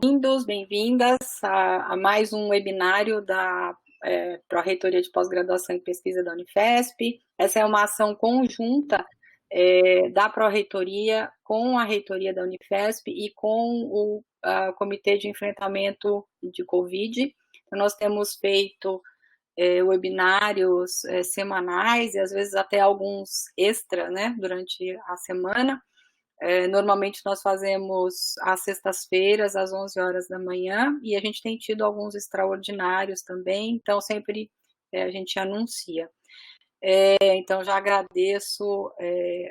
Bem-vindos, bem-vindas a mais um webinário da Pró-Reitoria de Pós-Graduação e Pesquisa da Unifesp. Essa é uma ação conjunta da Pró-Reitoria com a Reitoria da Unifesp e com o Comitê de Enfrentamento de Covid. Então, nós temos feito webinários semanais e às vezes até alguns extra, né, durante a semana. Normalmente nós fazemos às sextas-feiras, às 11 horas da manhã, e a gente tem tido alguns extraordinários também, então sempre a gente anuncia. Então já agradeço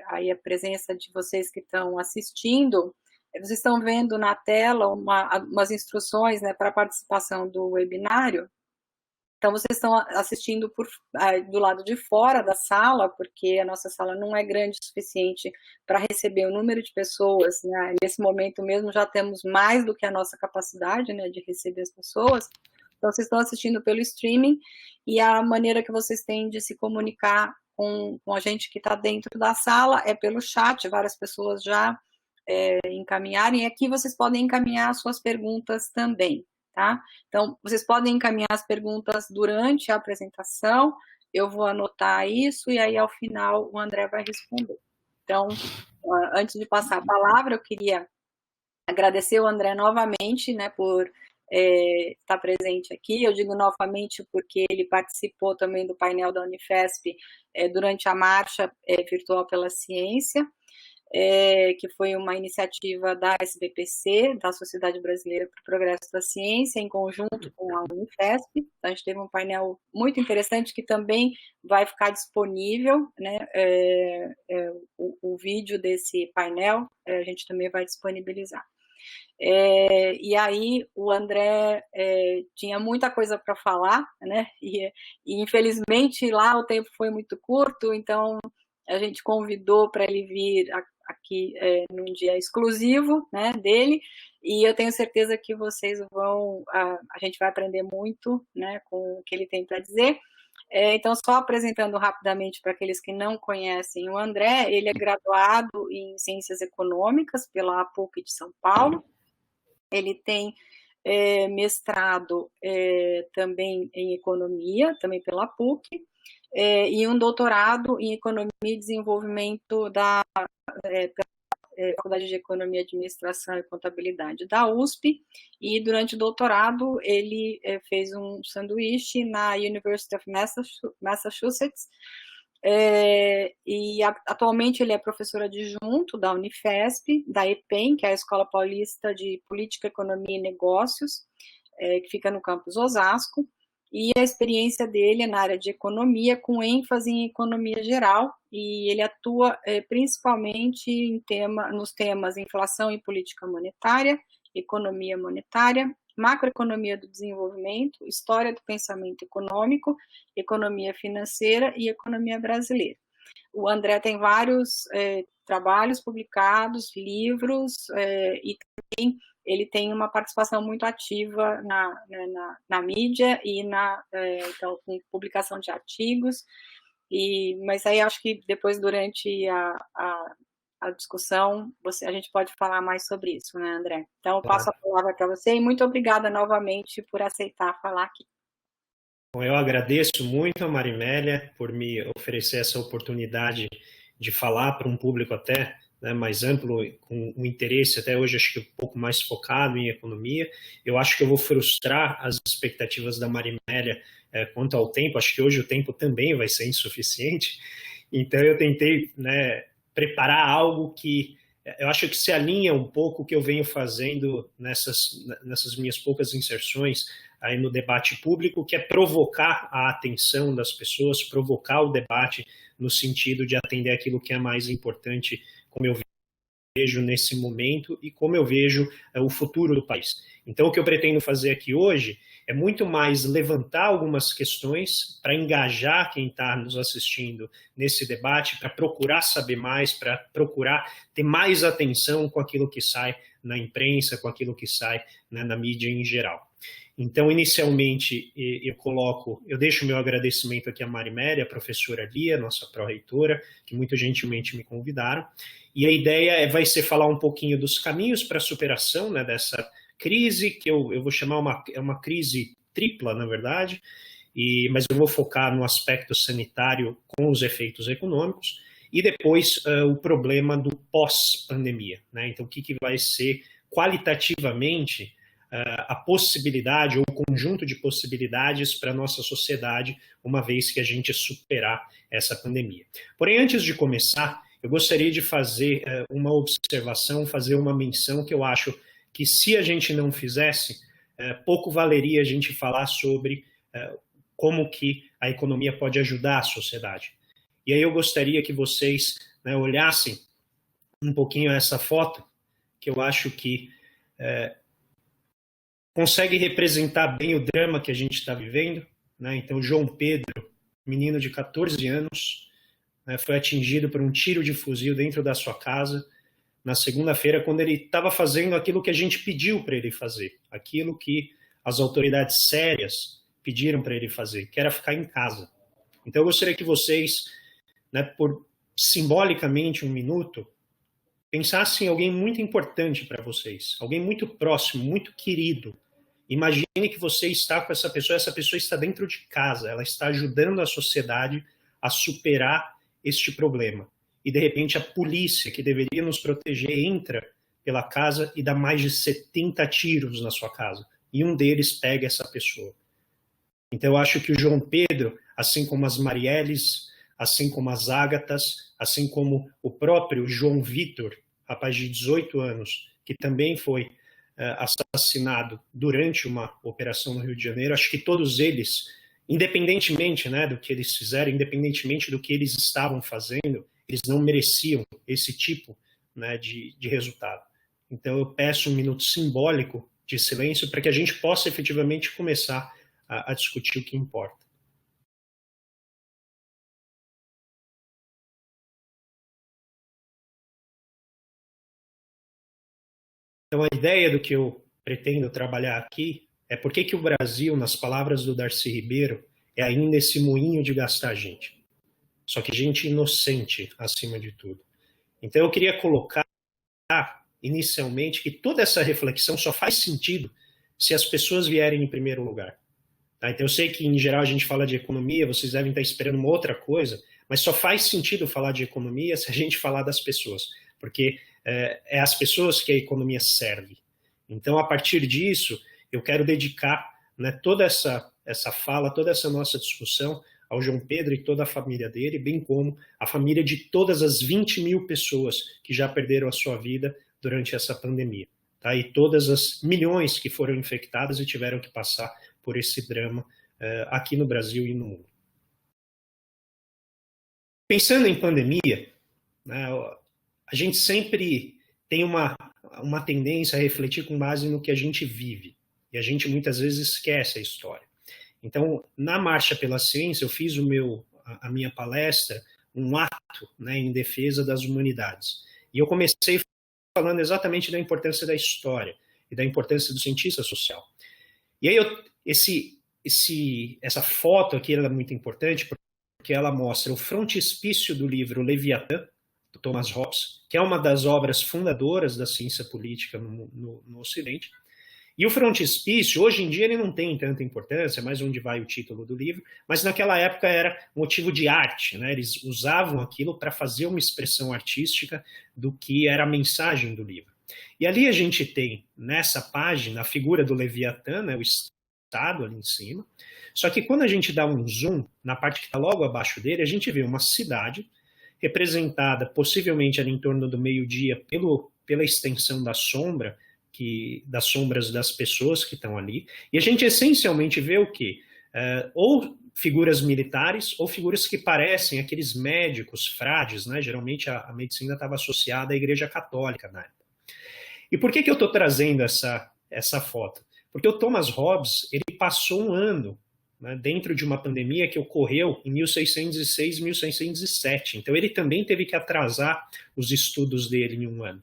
aí a presença de vocês que estão assistindo. Vocês estão vendo na tela umas instruções, né, para a participação do webinário. Então, vocês estão assistindo do lado de fora da sala, porque a nossa sala não é grande o suficiente para receber o número de pessoas, né? Nesse momento mesmo já temos mais do que a nossa capacidade, né, de receber as pessoas. Então, vocês estão assistindo pelo streaming e a maneira que vocês têm de se comunicar com a gente que está dentro da sala é pelo chat. Várias pessoas já encaminharam, e aqui vocês podem encaminhar as suas perguntas também. Tá? Então, vocês podem encaminhar as perguntas durante a apresentação, eu vou anotar isso e aí, ao final, o André vai responder. Então, antes de passar a palavra, eu queria agradecer o André novamente, né, por estar presente aqui. Eu digo novamente porque ele participou também do painel da Unifesp durante a Marcha Virtual pela Ciência, que foi uma iniciativa da SBPC, da Sociedade Brasileira para o Progresso da Ciência, em conjunto com a Unifesp. Então, a gente teve um painel muito interessante que também vai ficar disponível, né? O vídeo desse painel a gente também vai disponibilizar. E aí o André tinha muita coisa para falar, né? E infelizmente lá o tempo foi muito curto, então a gente convidou para ele vir aqui num dia exclusivo, né, dele, e eu tenho certeza que vocês a gente vai aprender muito, né, com o que ele tem para dizer. Então, só apresentando rapidamente para aqueles que não conhecem o André, ele é graduado em Ciências Econômicas pela PUC de São Paulo, ele tem mestrado também em Economia, também pela PUC, e um doutorado em Economia e Desenvolvimento pela Faculdade de Economia, Administração e Contabilidade da USP, e durante o doutorado ele fez um sanduíche na University of Massachusetts, e atualmente ele é professor adjunto da Unifesp, da EPEM, que é a Escola Paulista de Política, Economia e Negócios, que fica no campus Osasco, e a experiência dele é na área de economia, com ênfase em economia geral, e ele atua principalmente nos temas inflação e política monetária, economia monetária, macroeconomia do desenvolvimento, história do pensamento econômico, economia financeira e economia brasileira. O André tem vários trabalhos publicados, livros, e também ele tem uma participação muito ativa na mídia e então, com publicação de artigos, mas aí acho que depois, durante a discussão, a gente pode falar mais sobre isso, né, André? Então, eu passo a palavra para você e muito obrigada novamente por aceitar falar aqui. Bom, eu agradeço muito a Marimélia por me oferecer essa oportunidade de falar para um público até mais amplo, com um interesse até hoje, acho que um pouco mais focado em economia. Eu acho que eu vou frustrar as expectativas da Marimélia quanto ao tempo. Acho que hoje o tempo também vai ser insuficiente. Então, eu tentei preparar algo que eu acho que se alinha um pouco o que eu venho fazendo nessas minhas poucas inserções aí no debate público, que é provocar a atenção das pessoas, provocar o debate no sentido de atender aquilo que é mais importante, como eu vejo nesse momento e como eu vejo o futuro do país. Então, o que eu pretendo fazer aqui hoje é muito mais levantar algumas questões para engajar quem está nos assistindo nesse debate, para procurar saber mais, para procurar ter mais atenção com aquilo que sai na imprensa, com aquilo que sai na mídia em geral. Então, inicialmente, eu deixo meu agradecimento aqui à Marimélia, a professora Lia, nossa pró-reitora, que muito gentilmente me convidaram. E a ideia vai ser falar um pouquinho dos caminhos para a superação dessa crise que eu vou chamar uma crise tripla, na verdade, mas eu vou focar no aspecto sanitário com os efeitos econômicos, e depois o problema do pós-pandemia, né? Então, o que vai ser qualitativamente a possibilidade ou o conjunto de possibilidades para a nossa sociedade, uma vez que a gente superar essa pandemia. Porém, antes de começar, eu gostaria de fazer uma observação, fazer uma menção que eu acho que se a gente não fizesse, pouco valeria a gente falar sobre como que a economia pode ajudar a sociedade. E aí eu gostaria que vocês, né, olhassem um pouquinho essa foto, que eu acho que consegue representar bem o drama que a gente está vivendo, né? Então, João Pedro, menino de 14 anos, né, foi atingido por um tiro de fuzil dentro da sua casa na segunda-feira, quando ele estava fazendo aquilo que a gente pediu para ele fazer, aquilo que as autoridades sérias pediram para ele fazer, que era ficar em casa. Então, eu gostaria que vocês, né, por simbolicamente um minuto, pensassem em alguém muito importante para vocês, alguém muito próximo, muito querido. Imagine que você está com essa pessoa está dentro de casa, ela está ajudando a sociedade a superar este problema. E, de repente, a polícia, que deveria nos proteger, entra pela casa e dá mais de 70 tiros na sua casa. E um deles pega essa pessoa. Então, eu acho que o João Pedro, assim como as Marielles, assim como as Ágatas, assim como o próprio João Vitor, rapaz de 18 anos, que também foi assassinado durante uma operação no Rio de Janeiro, acho que todos eles, independentemente, né, do que eles fizeram, independentemente do que eles estavam fazendo, eles não mereciam esse tipo, né, de resultado. Então eu peço um minuto simbólico de silêncio para que a gente possa efetivamente começar a discutir o que importa. Então, a ideia do que eu pretendo trabalhar aqui é por que o Brasil, nas palavras do Darcy Ribeiro, é ainda esse moinho de gastar gente. Só que gente inocente, acima de tudo. Então, eu queria colocar, inicialmente, que toda essa reflexão só faz sentido se as pessoas vierem em primeiro lugar. Tá? Então, eu sei que, em geral, a gente fala de economia, vocês devem estar esperando uma outra coisa, mas só faz sentido falar de economia se a gente falar das pessoas. Porque é às pessoas que a economia serve. Então, a partir disso, eu quero dedicar, né, toda essa fala, toda essa nossa discussão ao João Pedro e toda a família dele, bem como a família de todas as 20 mil pessoas que já perderam a sua vida durante essa pandemia. Tá? E todas as milhões que foram infectadas e tiveram que passar por esse drama aqui no Brasil e no mundo. Pensando em pandemia, né, a gente sempre tem uma tendência a refletir com base no que a gente vive. E a gente muitas vezes esquece a história. Então, na Marcha pela Ciência, eu fiz a minha palestra, um ato, né, em defesa das humanidades. E eu comecei falando exatamente da importância da história e da importância do cientista social. E aí, essa foto aqui ela é muito importante porque ela mostra o frontispício do livro Leviatã, do Thomas Hobbes, que é uma das obras fundadoras da ciência política no Ocidente. E o frontispício, hoje em dia, ele não tem tanta importância, é mais onde vai o título do livro, mas naquela época era motivo de arte, né? Eles usavam aquilo para fazer uma expressão artística do que era a mensagem do livro. E ali a gente tem, nessa página, a figura do Leviatã, né, o Estado ali em cima, só que quando a gente dá um zoom na parte que está logo abaixo dele, a gente vê uma cidade representada possivelmente ali em torno do meio-dia pela extensão da sombra, das sombras das pessoas que estão ali, e a gente essencialmente vê o quê? Ou figuras militares, ou figuras que parecem aqueles médicos, frades, né? Geralmente a medicina estava associada à Igreja Católica na época. E por que eu estou trazendo essa foto? Porque o Thomas Hobbes, ele passou um ano, né, dentro de uma pandemia que ocorreu em 1606 e 1607. Então ele também teve que atrasar os estudos dele em um ano.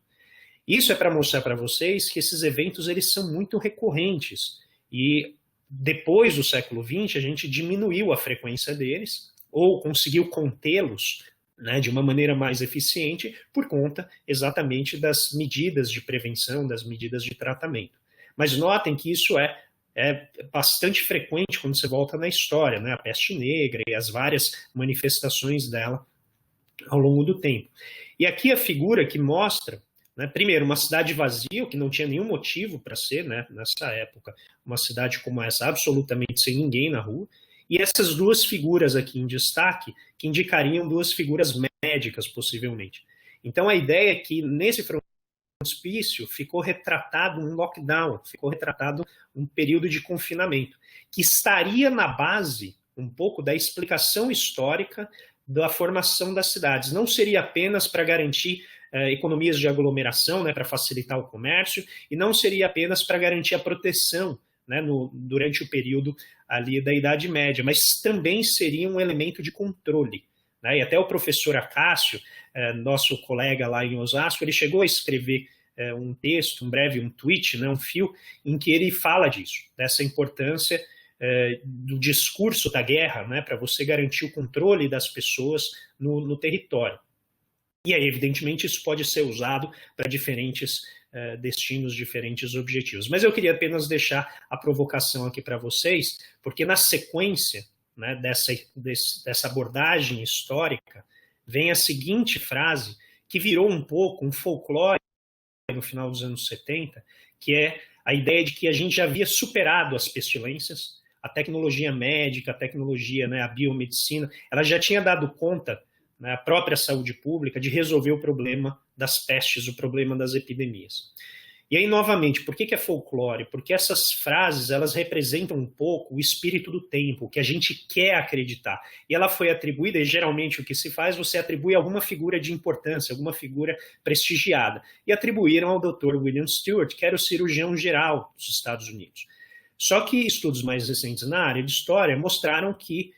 Isso é para mostrar para vocês que esses eventos eles são muito recorrentes. E depois do século XX, a gente diminuiu a frequência deles, ou conseguiu contê-los, né, de uma maneira mais eficiente, por conta exatamente das medidas de prevenção, das medidas de tratamento. Mas notem que isso é bastante frequente quando você volta na história, né? A peste negra e as várias manifestações dela ao longo do tempo. E aqui a figura que mostra, né, primeiro, uma cidade vazia, que não tinha nenhum motivo para ser, né, nessa época, uma cidade como essa, absolutamente sem ninguém na rua, e essas duas figuras aqui em destaque, que indicariam duas figuras médicas, possivelmente. Então a ideia é que nesse frontispício ficou retratado um lockdown, ficou retratado um período de confinamento, que estaria na base um pouco da explicação histórica da formação das cidades. Não seria apenas para garantir economias de aglomeração, né, para facilitar o comércio, e não seria apenas para garantir a proteção, né, durante o período ali da Idade Média, mas também seria um elemento de controle. Né? E até o professor Acácio, nosso colega lá em Osasco, ele chegou a escrever um texto, um tweet, né, um fio, em que ele fala disso, dessa importância do discurso da guerra, né, para você garantir o controle das pessoas no território. E aí, evidentemente, isso pode ser usado para diferentes destinos, diferentes objetivos. Mas eu queria apenas deixar a provocação aqui para vocês, porque na sequência, né, dessa abordagem histórica, vem a seguinte frase, que virou um pouco um folclore no final dos anos 70, que é a ideia de que a gente já havia superado as pestilências, a tecnologia médica, a tecnologia, né, a biomedicina, ela já tinha dado conta, né, a própria saúde pública, de resolver o problema das pestes, o problema das epidemias. E aí, novamente, por que é folclore? Porque essas frases, elas representam um pouco o espírito do tempo, o que a gente quer acreditar. E ela foi atribuída, e geralmente o que se faz, você atribui alguma figura de importância, alguma figura prestigiada. E atribuíram ao Dr. William Stewart, que era o cirurgião geral dos Estados Unidos. Só que estudos mais recentes na área de história mostraram que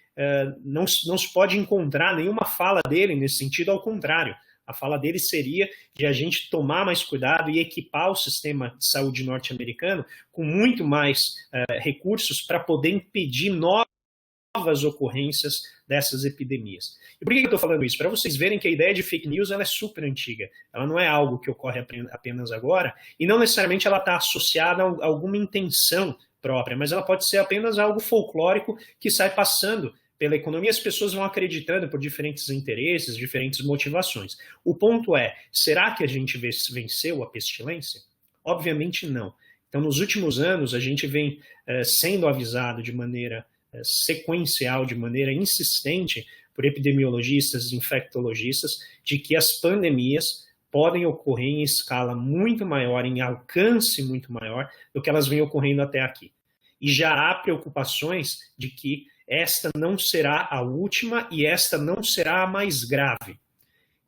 não se pode encontrar nenhuma fala dele nesse sentido, ao contrário. A fala dele seria de a gente tomar mais cuidado e equipar o sistema de saúde norte-americano com muito mais recursos para poder impedir novas ocorrências dessas epidemias. E por que eu estou falando isso? Para vocês verem que a ideia de fake news ela é super antiga. Ela não é algo que ocorre apenas agora e não necessariamente ela está associada a alguma intenção própria, mas ela pode ser apenas algo folclórico que sai passando pela economia, as pessoas vão acreditando por diferentes interesses, diferentes motivações. O ponto é, será que a gente venceu a pestilência? Obviamente não. Então, nos últimos anos, a gente vem sendo avisado de maneira sequencial, de maneira insistente, por epidemiologistas, infectologistas, de que as pandemias podem ocorrer em escala muito maior, em alcance muito maior do que elas vêm ocorrendo até aqui. E já há preocupações de que esta não será a última e esta não será a mais grave.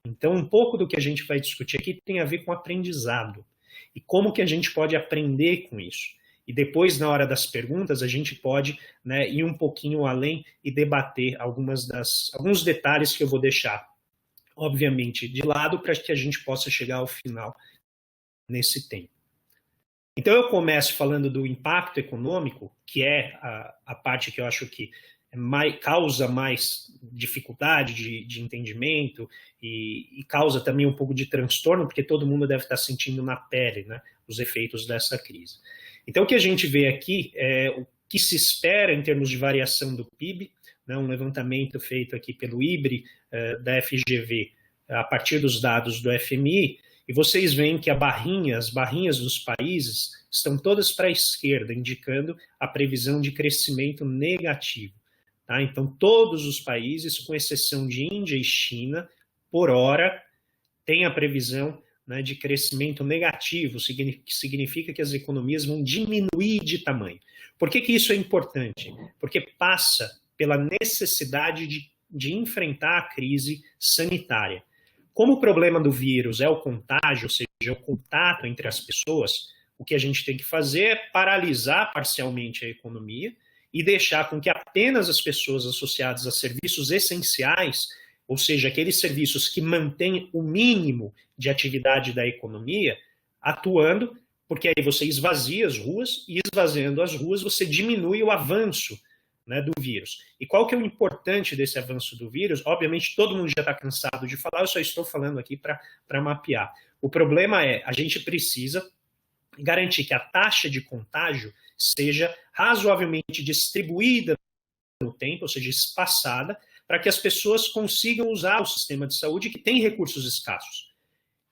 Então, um pouco do que a gente vai discutir aqui tem a ver com aprendizado. E como que a gente pode aprender com isso. E depois, na hora das perguntas, a gente pode, né, ir um pouquinho além e debater alguns detalhes que eu vou deixar, obviamente, de lado para que a gente possa chegar ao final nesse tempo. Então eu começo falando do impacto econômico, que é a parte que eu acho que causa mais dificuldade de entendimento e causa também um pouco de transtorno, porque todo mundo deve estar sentindo na pele, né, os efeitos dessa crise. Então o que a gente vê aqui é o que se espera em termos de variação do PIB, né, um levantamento feito aqui pelo IBRE da FGV, a partir dos dados do FMI, e vocês veem que as barrinhas dos países estão todas para a esquerda, indicando a previsão de crescimento negativo. Tá? Então, todos os países, com exceção de Índia e China, por hora, têm a previsão, né, de crescimento negativo, que significa que as economias vão diminuir de tamanho. Por que isso é importante? Porque passa pela necessidade de enfrentar a crise sanitária. Como o problema do vírus é o contágio, ou seja, o contato entre as pessoas, o que a gente tem que fazer é paralisar parcialmente a economia e deixar com que apenas as pessoas associadas a serviços essenciais, ou seja, aqueles serviços que mantêm o mínimo de atividade da economia, atuando, porque aí você esvazia as ruas e esvaziando as ruas você diminui o avanço, né, do vírus. E qual que é o importante desse avanço do vírus? Obviamente, todo mundo já está cansado de falar, eu só estou falando aqui para mapear. O problema é, a gente precisa garantir que a taxa de contágio seja razoavelmente distribuída no tempo, ou seja, espaçada, para que as pessoas consigam usar o sistema de saúde que tem recursos escassos.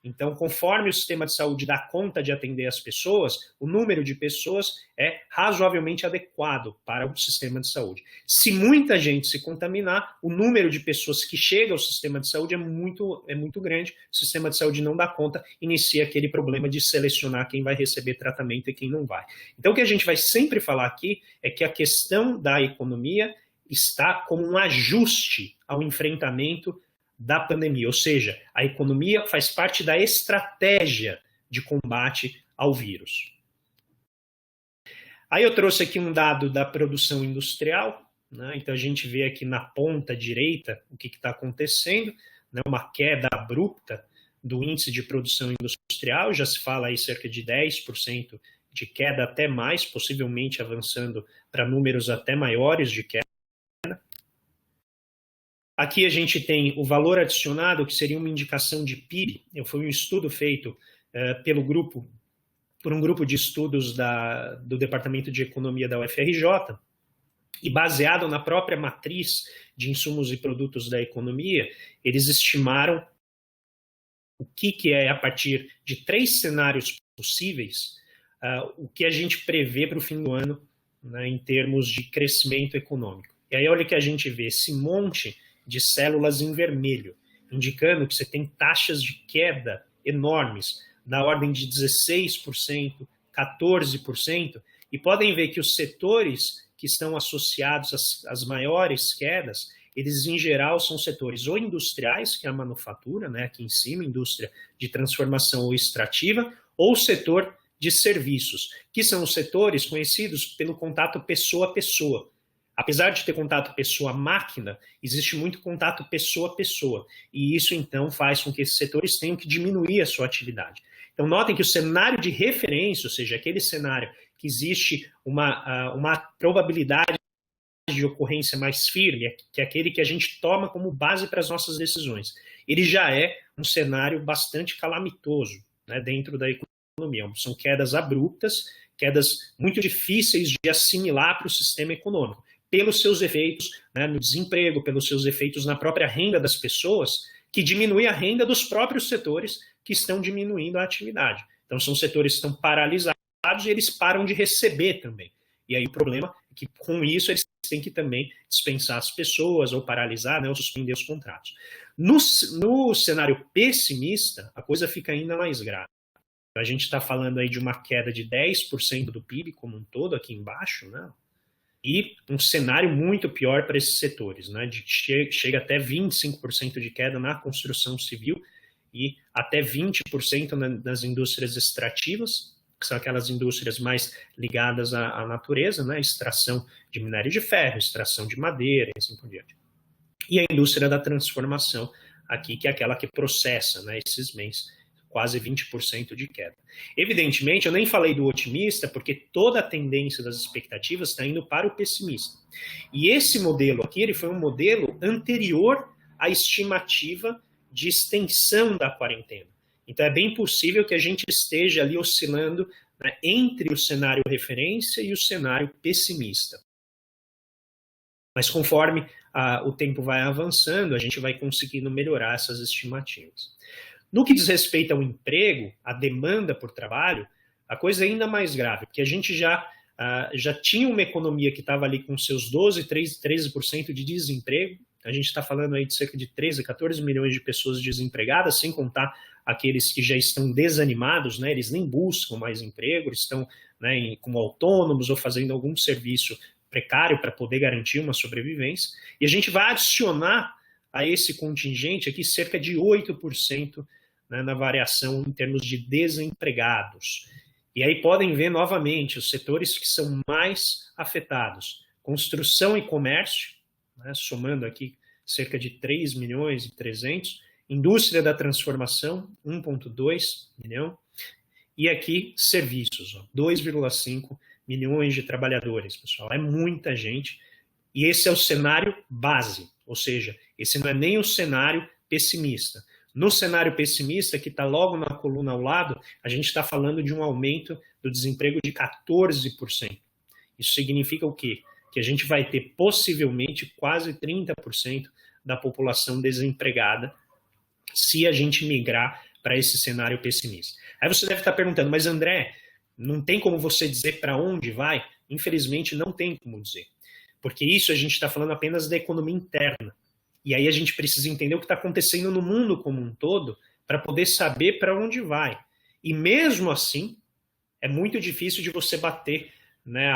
Então, conforme o sistema de saúde dá conta de atender as pessoas, o número de pessoas é razoavelmente adequado para o sistema de saúde. Se muita gente se contaminar, o número de pessoas que chega ao sistema de saúde é muito grande, o sistema de saúde não dá conta, inicia aquele problema de selecionar quem vai receber tratamento e quem não vai. Então, o que a gente vai sempre falar aqui é que a questão da economia está como um ajuste ao enfrentamento da pandemia, ou seja, a economia faz parte da estratégia de combate ao vírus. Aí eu trouxe aqui um dado da produção industrial, né? Então a gente vê aqui na ponta direita o que está acontecendo, né? Uma queda abrupta do índice de produção industrial, já se fala aí cerca de 10% de queda até mais, possivelmente avançando para números até maiores de queda. Aqui a gente tem o valor adicionado, que seria uma indicação de PIB. Foi um estudo feito por um grupo de estudos do Departamento de Economia da UFRJ, e baseado na própria matriz de insumos e produtos da economia, eles estimaram o que é, a partir de 3 cenários possíveis, o que a gente prevê para o fim do ano, né, em termos de crescimento econômico. E aí olha que a gente vê esse monte de células em vermelho, indicando que você tem taxas de queda enormes, na ordem de 16%, 14%, e podem ver que os setores que estão associados às maiores quedas, eles em geral são setores ou industriais, que é a manufatura, né, aqui em cima, indústria de transformação ou extrativa, ou o setor de serviços, que são os setores conhecidos pelo contato pessoa a pessoa. Apesar de ter contato pessoa-máquina, existe muito contato pessoa-pessoa. E isso, então, faz com que esses setores tenham que diminuir a sua atividade. Então, notem que o cenário de referência, ou seja, aquele cenário que existe uma probabilidade de ocorrência mais firme, que é aquele que a gente toma como base para as nossas decisões, ele já é um cenário bastante calamitoso, né, dentro da economia. São quedas abruptas, quedas muito difíceis de assimilar para o sistema econômico, pelos seus efeitos, né, no desemprego, pelos seus efeitos na própria renda das pessoas, que diminui a renda dos próprios setores que estão diminuindo a atividade. Então, são setores que estão paralisados e eles param de receber também. E aí o problema é que, com isso, eles têm que também dispensar as pessoas ou paralisar, né, ou suspender os contratos. No cenário pessimista, a coisa fica ainda mais grave. A gente está falando aí de uma queda de 10% do PIB como um todo, aqui embaixo, né? E um cenário muito pior para esses setores, né? Chega até 25% de queda na construção civil e até 20% nas indústrias extrativas, que são aquelas indústrias mais ligadas à natureza, né? Extração de minério de ferro, extração de madeira e assim por diante. E a indústria da transformação aqui, que é aquela que processa, né, esses bens, quase 20% de queda. Evidentemente, eu nem falei do otimista, porque toda a tendência das expectativas está indo para o pessimista. E esse modelo aqui, ele foi um modelo anterior à estimativa de extensão da quarentena. Então, é bem possível que a gente esteja ali oscilando, né, entre o cenário referência e o cenário pessimista. Mas conforme o tempo vai avançando, a gente vai conseguindo melhorar essas estimativas. No que diz respeito ao emprego, a demanda por trabalho, a coisa é ainda mais grave, porque a gente já tinha uma economia que estava ali com seus 12%, 13% de desemprego. A gente está falando aí de cerca de 13, 14 milhões de pessoas desempregadas, sem contar aqueles que já estão desanimados, né? Eles nem buscam mais emprego, eles estão, né, como autônomos ou fazendo algum serviço precário para poder garantir uma sobrevivência. E a gente vai adicionar a esse contingente aqui cerca de 8%, né, na variação em termos de desempregados. E aí podem ver novamente os setores que são mais afetados. Construção e comércio, né, somando aqui cerca de 3 milhões e 300, indústria da transformação, 1,2 milhão, e aqui serviços, 2,5 milhões de trabalhadores, pessoal. É muita gente, e esse é o cenário base, ou seja, esse não é nem o cenário pessimista. No cenário pessimista, que está logo na coluna ao lado, a gente está falando de um aumento do desemprego de 14%. Isso significa o quê? Que a gente vai ter possivelmente quase 30% da população desempregada se a gente migrar para esse cenário pessimista. Aí você deve estar perguntando, mas André, não tem como você dizer para onde vai? Infelizmente não tem como dizer, porque isso a gente está falando apenas da economia interna. E aí a gente precisa entender o que está acontecendo no mundo como um todo para poder saber para onde vai. E mesmo assim, é muito difícil de você bater, né,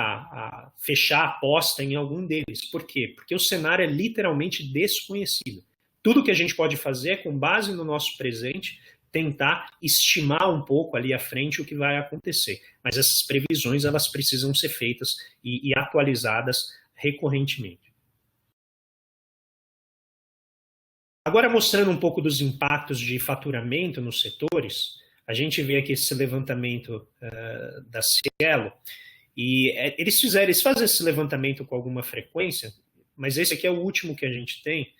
fechar a aposta em algum deles. Por quê? Porque o cenário é literalmente desconhecido. Tudo que a gente pode fazer é, com base no nosso presente, tentar estimar um pouco ali à frente o que vai acontecer. Mas essas previsões, elas precisam ser feitas e atualizadas recorrentemente. Agora, mostrando um pouco dos impactos de faturamento nos setores, a gente vê aqui esse levantamento da Cielo, e eles fazem esse levantamento com alguma frequência, mas esse aqui é o último que a gente tem,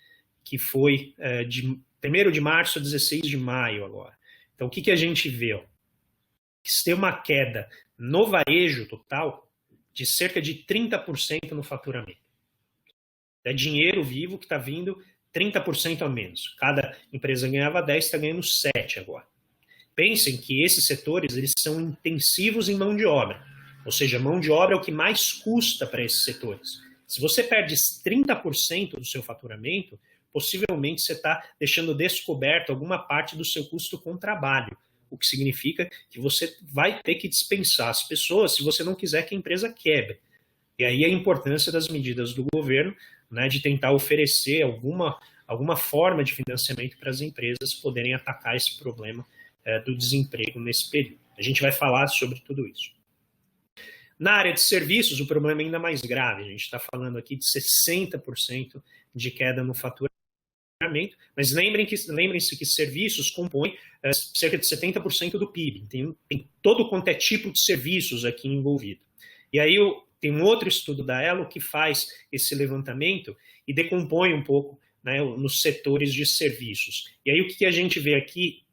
que foi de 1º de março a 16 de maio agora. Então, o que a gente vê? Ó? Que tem uma queda no varejo total de cerca de 30% no faturamento. É dinheiro vivo que está vindo 30% a menos. Cada empresa ganhava 10, está ganhando 7 agora. Pensem que esses setores eles são intensivos em mão de obra. Ou seja, mão de obra é o que mais custa para esses setores. Se você perde 30% do seu faturamento, possivelmente você está deixando descoberto alguma parte do seu custo com trabalho. O que significa que você vai ter que dispensar as pessoas se você não quiser que a empresa quebre. E aí a importância das medidas do governo, né, de tentar oferecer alguma forma de financiamento para as empresas poderem atacar esse problema do desemprego nesse período. A gente vai falar sobre tudo isso. Na área de serviços, o problema é ainda mais grave. A gente está falando aqui de 60% de queda no faturamento, mas lembrem-se que serviços compõem cerca de 70% do PIB. Tem todo quanto é tipo de serviços aqui envolvido. E aí tem um outro estudo da Elo que faz esse levantamento e decompõe um pouco, né, nos setores de serviços. E aí o que a gente vê aqui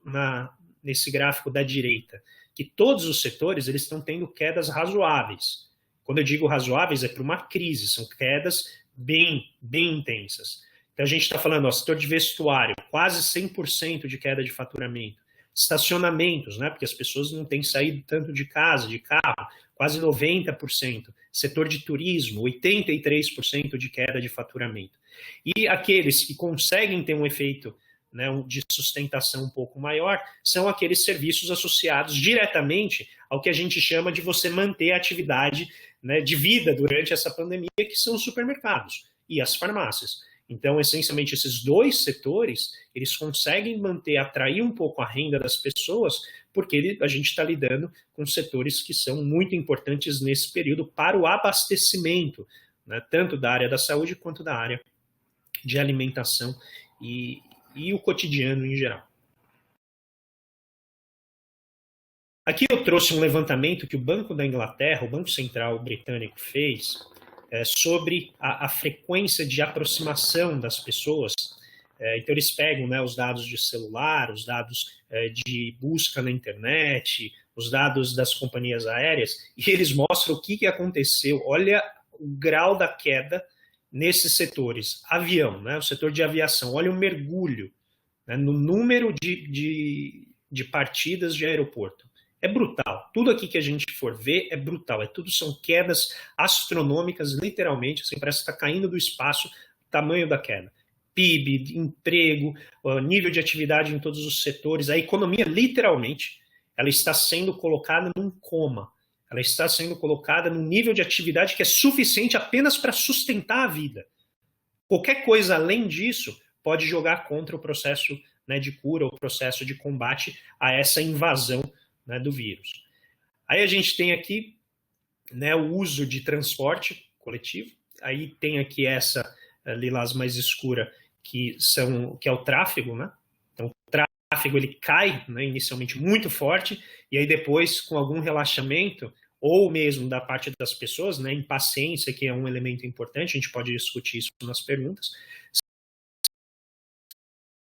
nesse gráfico da direita? Que todos os setores eles estão tendo quedas razoáveis. Quando eu digo razoáveis, é para uma crise, são quedas bem intensas. Então a gente está falando, setor de vestuário, quase 100% de queda de faturamento. Estacionamentos, né, porque as pessoas não têm saído tanto de casa, de carro, quase 90%. Setor de turismo, 83% de queda de faturamento. E aqueles que conseguem ter um efeito, né, de sustentação um pouco maior, são aqueles serviços associados diretamente ao que a gente chama de você manter a atividade, né, de vida durante essa pandemia, que são os supermercados e as farmácias. Então, essencialmente, esses dois setores, eles conseguem atrair um pouco a renda das pessoas, porque a gente está lidando com setores que são muito importantes nesse período para o abastecimento, né, tanto da área da saúde quanto da área de alimentação e o cotidiano em geral. Aqui eu trouxe um levantamento que o Banco da Inglaterra, o Banco Central Britânico, fez sobre a frequência de aproximação das pessoas. Então eles pegam, né, os dados de celular, os dados de busca na internet, os dados das companhias aéreas, e eles mostram o que aconteceu. Olha o grau da queda nesses setores. Avião, né, o setor de aviação, olha o mergulho, né, no número de partidas de aeroporto. É brutal. Tudo aqui que a gente for ver é brutal. Tudo são quedas astronômicas, literalmente. Assim, parece que está caindo do espaço o tamanho da queda. PIB, emprego, nível de atividade em todos os setores. A economia, literalmente, ela está sendo colocada num coma. Ela está sendo colocada num nível de atividade que é suficiente apenas para sustentar a vida. Qualquer coisa além disso pode jogar contra o processo, né, de cura, o processo de combate a essa invasão, né, do vírus. Aí a gente tem aqui, né, o uso de transporte coletivo. Aí tem aqui essa lilás mais escura, que é o tráfego, né? Então, o tráfego ele cai, né, inicialmente muito forte, e aí depois, com algum relaxamento, ou mesmo da parte das pessoas, né, impaciência, que é um elemento importante, a gente pode discutir isso nas perguntas,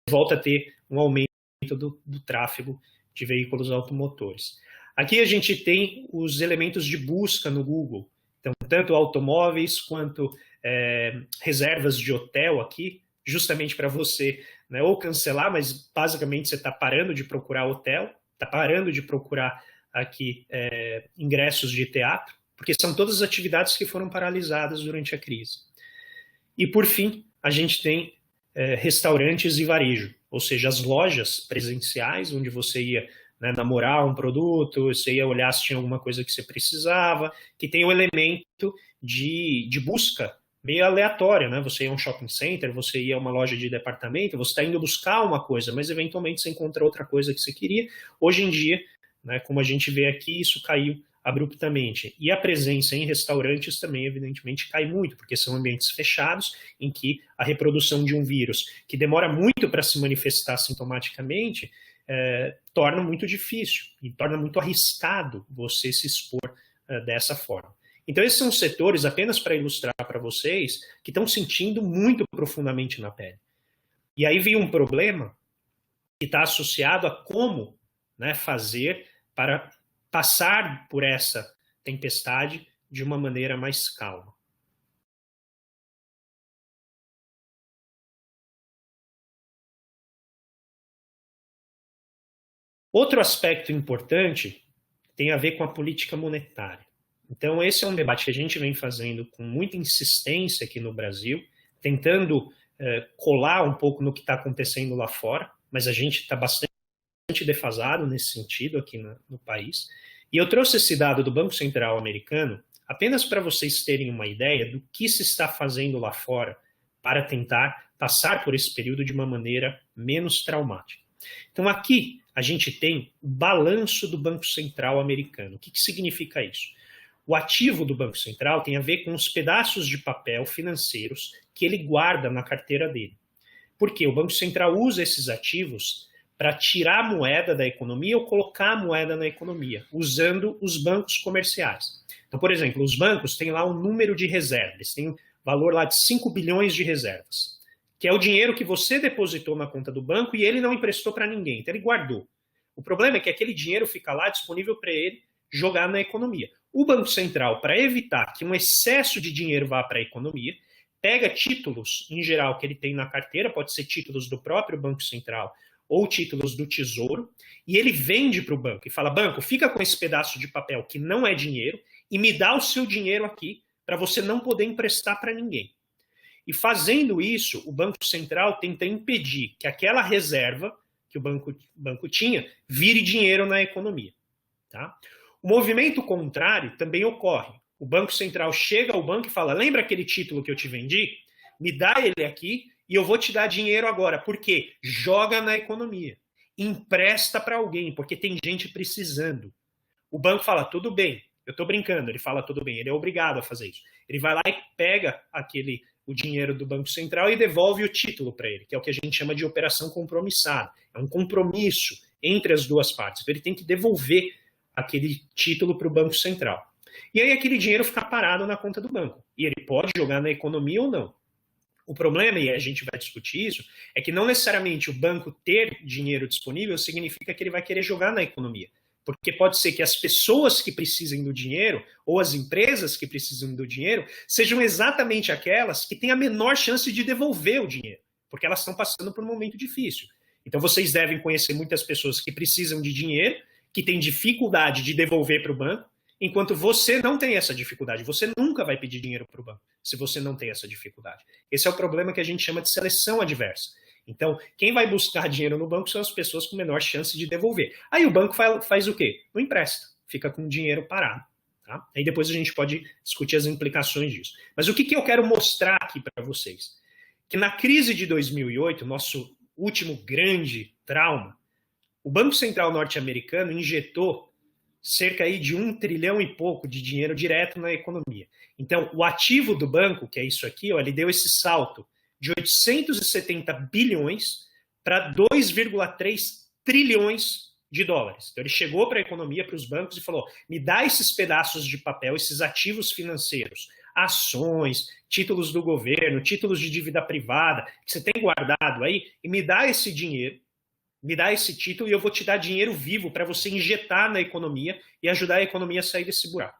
volta a ter um aumento do tráfego de veículos automotores. Aqui a gente tem os elementos de busca no Google, então tanto automóveis quanto reservas de hotel aqui, justamente para você, né, ou cancelar, mas basicamente você está parando de procurar hotel, está parando de procurar aqui ingressos de teatro, porque são todas as atividades que foram paralisadas durante a crise. E por fim, a gente tem restaurantes e varejo, ou seja, as lojas presenciais, onde você ia, né, namorar um produto, você ia olhar se tinha alguma coisa que você precisava, que tem o elemento de busca meio aleatória, né? Você ia a um shopping center, você ia a uma loja de departamento, você está indo buscar uma coisa, mas eventualmente você encontra outra coisa que você queria. Hoje em dia, né, como a gente vê aqui, isso caiu abruptamente. E a presença em restaurantes também, evidentemente, cai muito, porque são ambientes fechados em que a reprodução de um vírus, que demora muito para se manifestar sintomaticamente, torna muito difícil e torna muito arriscado você se expor dessa forma. Então, esses são setores, apenas para ilustrar para vocês, que estão sentindo muito profundamente na pele. E aí vem um problema que está associado a como, né, fazer para passar por essa tempestade de uma maneira mais calma. Outro aspecto importante tem a ver com a política monetária. Então, esse é um debate que a gente vem fazendo com muita insistência aqui no Brasil, tentando colar um pouco no que está acontecendo lá fora, mas a gente está bastante defasado nesse sentido aqui no país. E eu trouxe esse dado do Banco Central americano apenas para vocês terem uma ideia do que se está fazendo lá fora para tentar passar por esse período de uma maneira menos traumática. Então, aqui a gente tem o balanço do Banco Central americano. O que significa isso? O ativo do Banco Central tem a ver com os pedaços de papel financeiros que ele guarda na carteira dele. Por quê? O Banco Central usa esses ativos para tirar a moeda da economia ou colocar a moeda na economia, usando os bancos comerciais. Então, por exemplo, os bancos têm lá um número de reservas, tem um valor lá de 5 bilhões de reservas, que é o dinheiro que você depositou na conta do banco e ele não emprestou para ninguém, então ele guardou. O problema é que aquele dinheiro fica lá disponível para ele jogar na economia. O Banco Central, para evitar que um excesso de dinheiro vá para a economia, pega títulos, em geral, que ele tem na carteira, pode ser títulos do próprio Banco Central ou títulos do Tesouro, e ele vende para o banco e fala, banco, fica com esse pedaço de papel que não é dinheiro e me dá o seu dinheiro aqui para você não poder emprestar para ninguém. E fazendo isso, o Banco Central tenta impedir que aquela reserva que o banco tinha vire dinheiro na economia. Tá? O movimento contrário também ocorre. O Banco Central chega ao banco e fala, lembra aquele título que eu te vendi? Me dá ele aqui e eu vou te dar dinheiro agora. Por quê? Joga na economia. Empresta para alguém, porque tem gente precisando. O banco fala, tudo bem, eu estou brincando. Ele fala, tudo bem, ele é obrigado a fazer isso. Ele vai lá e pega o dinheiro do Banco Central e devolve o título para ele, que é o que a gente chama de operação compromissada. É um compromisso entre as duas partes. Então ele tem que devolver aquele título para o Banco Central. E aí aquele dinheiro fica parado na conta do banco. E ele pode jogar na economia ou não. O problema, e a gente vai discutir isso, é que não necessariamente o banco ter dinheiro disponível significa que ele vai querer jogar na economia. Porque pode ser que as pessoas que precisem do dinheiro, ou as empresas que precisam do dinheiro, sejam exatamente aquelas que têm a menor chance de devolver o dinheiro. Porque elas estão passando por um momento difícil. Então vocês devem conhecer muitas pessoas que precisam de dinheiro, que têm dificuldade de devolver para o banco, enquanto você não tem essa dificuldade. Você nunca vai pedir dinheiro para o banco, se você não tem essa dificuldade. Esse é o problema que a gente chama de seleção adversa. Então, quem vai buscar dinheiro no banco são as pessoas com menor chance de devolver. Aí o banco faz o quê? Não empresta, fica com o dinheiro parado. Tá? Aí depois a gente pode discutir as implicações disso. Mas o que eu quero mostrar aqui para vocês? Que na crise de 2008, nosso último grande trauma, o Banco Central norte-americano injetou cerca aí de 1 trilhão e pouco de dinheiro direto na economia. Então, o ativo do banco, que é isso aqui, ó, ele deu esse salto de 870 bilhões para 2,3 trilhões de dólares. Então, ele chegou para a economia, para os bancos e falou, me dá esses pedaços de papel, esses ativos financeiros, ações, títulos do governo, títulos de dívida privada, que você tem guardado aí, e me dá esse dinheiro, me dá esse título e eu vou te dar dinheiro vivo para você injetar na economia e ajudar a economia a sair desse buraco.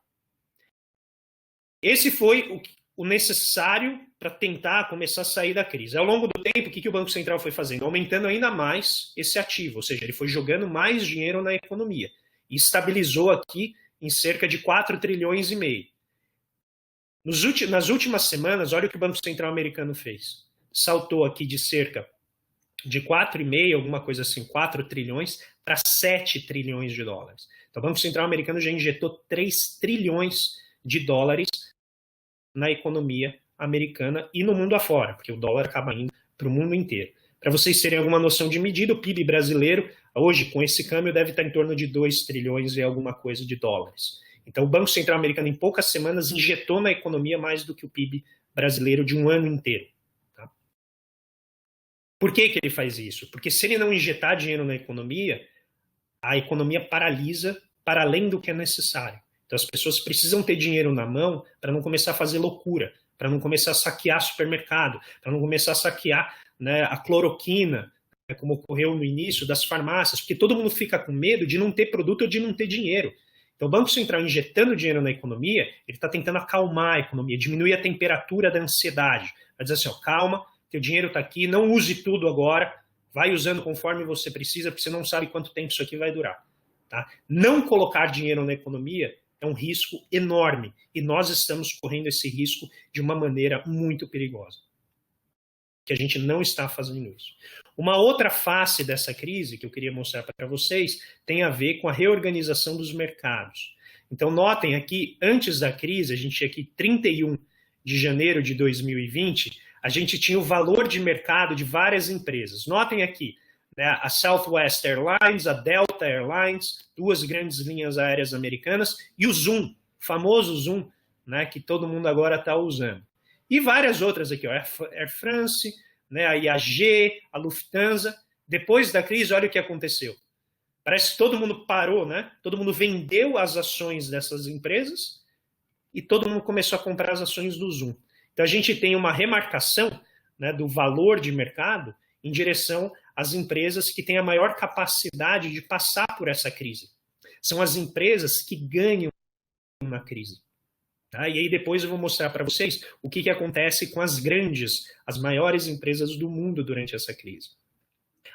Esse foi o necessário para tentar começar a sair da crise. Ao longo do tempo, o que o Banco Central foi fazendo? Aumentando ainda mais esse ativo, ou seja, ele foi jogando mais dinheiro na economia e estabilizou aqui em cerca de 4 trilhões e meio. Nas últimas semanas, olha o que o Banco Central americano fez. Saltou aqui de cerca de 4,5, alguma coisa assim, 4 trilhões, para 7 trilhões de dólares. Então, o Banco Central americano já injetou 3 trilhões de dólares na economia americana e no mundo afora, porque o dólar acaba indo para o mundo inteiro. Para vocês terem alguma noção de medida, o PIB brasileiro, hoje, com esse câmbio, deve estar em torno de 2 trilhões e alguma coisa de dólares. Então, o Banco Central americano, em poucas semanas, injetou na economia mais do que o PIB brasileiro de um ano inteiro. Tá? Por que ele faz isso? Porque se ele não injetar dinheiro na economia, a economia paralisa para além do que é necessário. Então, as pessoas precisam ter dinheiro na mão para não começar a fazer loucura, para não começar a saquear supermercado, para não começar a saquear, né, a cloroquina, né, como ocorreu no início, das farmácias, porque todo mundo fica com medo de não ter produto ou de não ter dinheiro. Então, o Banco Central injetando dinheiro na economia, ele está tentando acalmar a economia, diminuir a temperatura da ansiedade. Vai dizer assim, ó, calma, teu dinheiro está aqui, não use tudo agora, vai usando conforme você precisa, porque você não sabe quanto tempo isso aqui vai durar. Tá? Não colocar dinheiro na economia é um risco enorme, e nós estamos correndo esse risco de uma maneira muito perigosa. Que a gente não está fazendo isso. Uma outra face dessa crise que eu queria mostrar para vocês tem a ver com a reorganização dos mercados. Então, notem aqui, antes da crise, a gente tinha aqui 31 de janeiro de 2020, a gente tinha o valor de mercado de várias empresas. Notem aqui, né, a Southwest Airlines, a Delta Airlines, duas grandes linhas aéreas americanas, e o Zoom, famoso Zoom, né, que todo mundo agora está usando. E várias outras aqui, ó, Air France, né, a IAG, a Lufthansa. Depois da crise, olha o que aconteceu. Parece que todo mundo parou, né? Todo mundo vendeu as ações dessas empresas e todo mundo começou a comprar as ações do Zoom. Então a gente tem uma remarcação, né, do valor de mercado em direção às empresas que têm a maior capacidade de passar por essa crise. São as empresas que ganham na crise. Tá? E aí depois eu vou mostrar para vocês o que acontece com as grandes, as maiores empresas do mundo durante essa crise.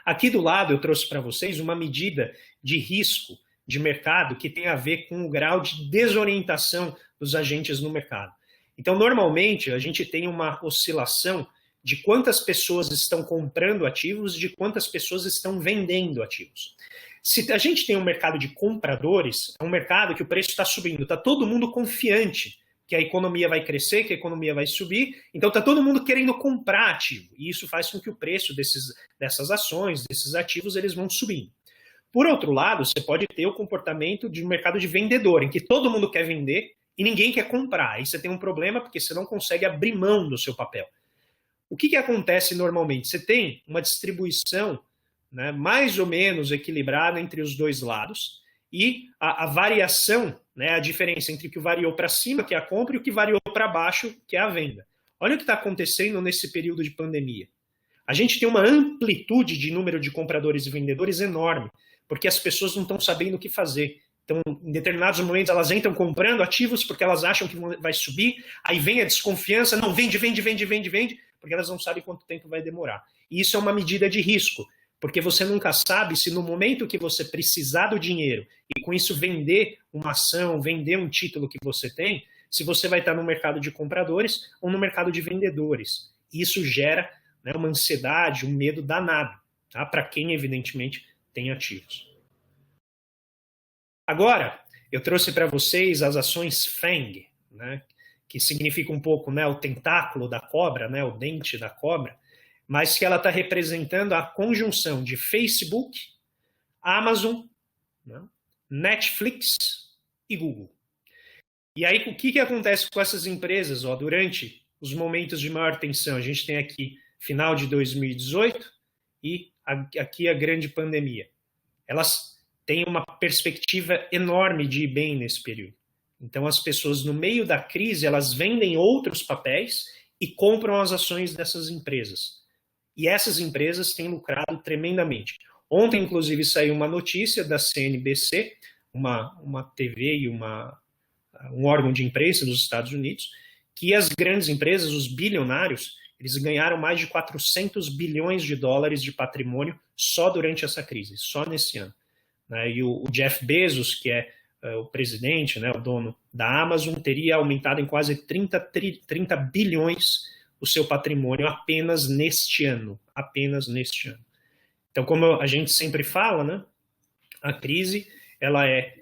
Aqui do lado eu trouxe para vocês uma medida de risco de mercado que tem a ver com o grau de desorientação dos agentes no mercado. Então, normalmente, a gente tem uma oscilação de quantas pessoas estão comprando ativos e de quantas pessoas estão vendendo ativos. Se a gente tem um mercado de compradores, é um mercado que o preço está subindo, está todo mundo confiante que a economia vai crescer, que a economia vai subir, então está todo mundo querendo comprar ativo, e isso faz com que o preço dessas ações, desses ativos, eles vão subindo. Por outro lado, você pode ter o comportamento de um mercado de vendedor, em que todo mundo quer vender e ninguém quer comprar. Aí você tem um problema porque você não consegue abrir mão do seu papel. O que acontece normalmente? Você tem uma distribuição, né, mais ou menos equilibrada entre os dois lados, e a variação, né, a diferença entre o que variou para cima, que é a compra, e o que variou para baixo, que é a venda. Olha o que está acontecendo nesse período de pandemia. A gente tem uma amplitude de número de compradores e vendedores enorme, porque as pessoas não estão sabendo o que fazer. Então, em determinados momentos, elas entram comprando ativos porque elas acham que vai subir, aí vem a desconfiança, não, vende, porque elas não sabem quanto tempo vai demorar. E isso é uma medida de risco, porque você nunca sabe se no momento que você precisar do dinheiro e com isso vender uma ação, vender um título que você tem, se você vai estar no mercado de compradores ou no mercado de vendedores. Isso gera, né, uma ansiedade, um medo danado, tá? Para quem, evidentemente, tem ativos. Agora, eu trouxe para vocês as ações FANG, né, que significa um pouco, né, o tentáculo da cobra, né, o dente da cobra, mas que ela está representando a conjunção de Facebook, Amazon, né, Netflix e Google. E aí, o que acontece com essas empresas, ó, durante os momentos de maior tensão? A gente tem aqui final de 2018 e aqui a grande pandemia. Elas têm uma perspectiva enorme de ir bem nesse período. Então, as pessoas, no meio da crise, elas vendem outros papéis e compram as ações dessas empresas. E essas empresas têm lucrado tremendamente. Ontem, inclusive, saiu uma notícia da CNBC, uma TV e um órgão de imprensa dos Estados Unidos, que as grandes empresas, os bilionários, eles ganharam mais de 400 bilhões de dólares de patrimônio só durante essa crise, só nesse ano. E o Jeff Bezos, que é o presidente, o dono da Amazon, teria aumentado em quase 30 bilhões o seu patrimônio apenas neste ano. Apenas neste ano. Então, como a gente sempre fala, a crise ela é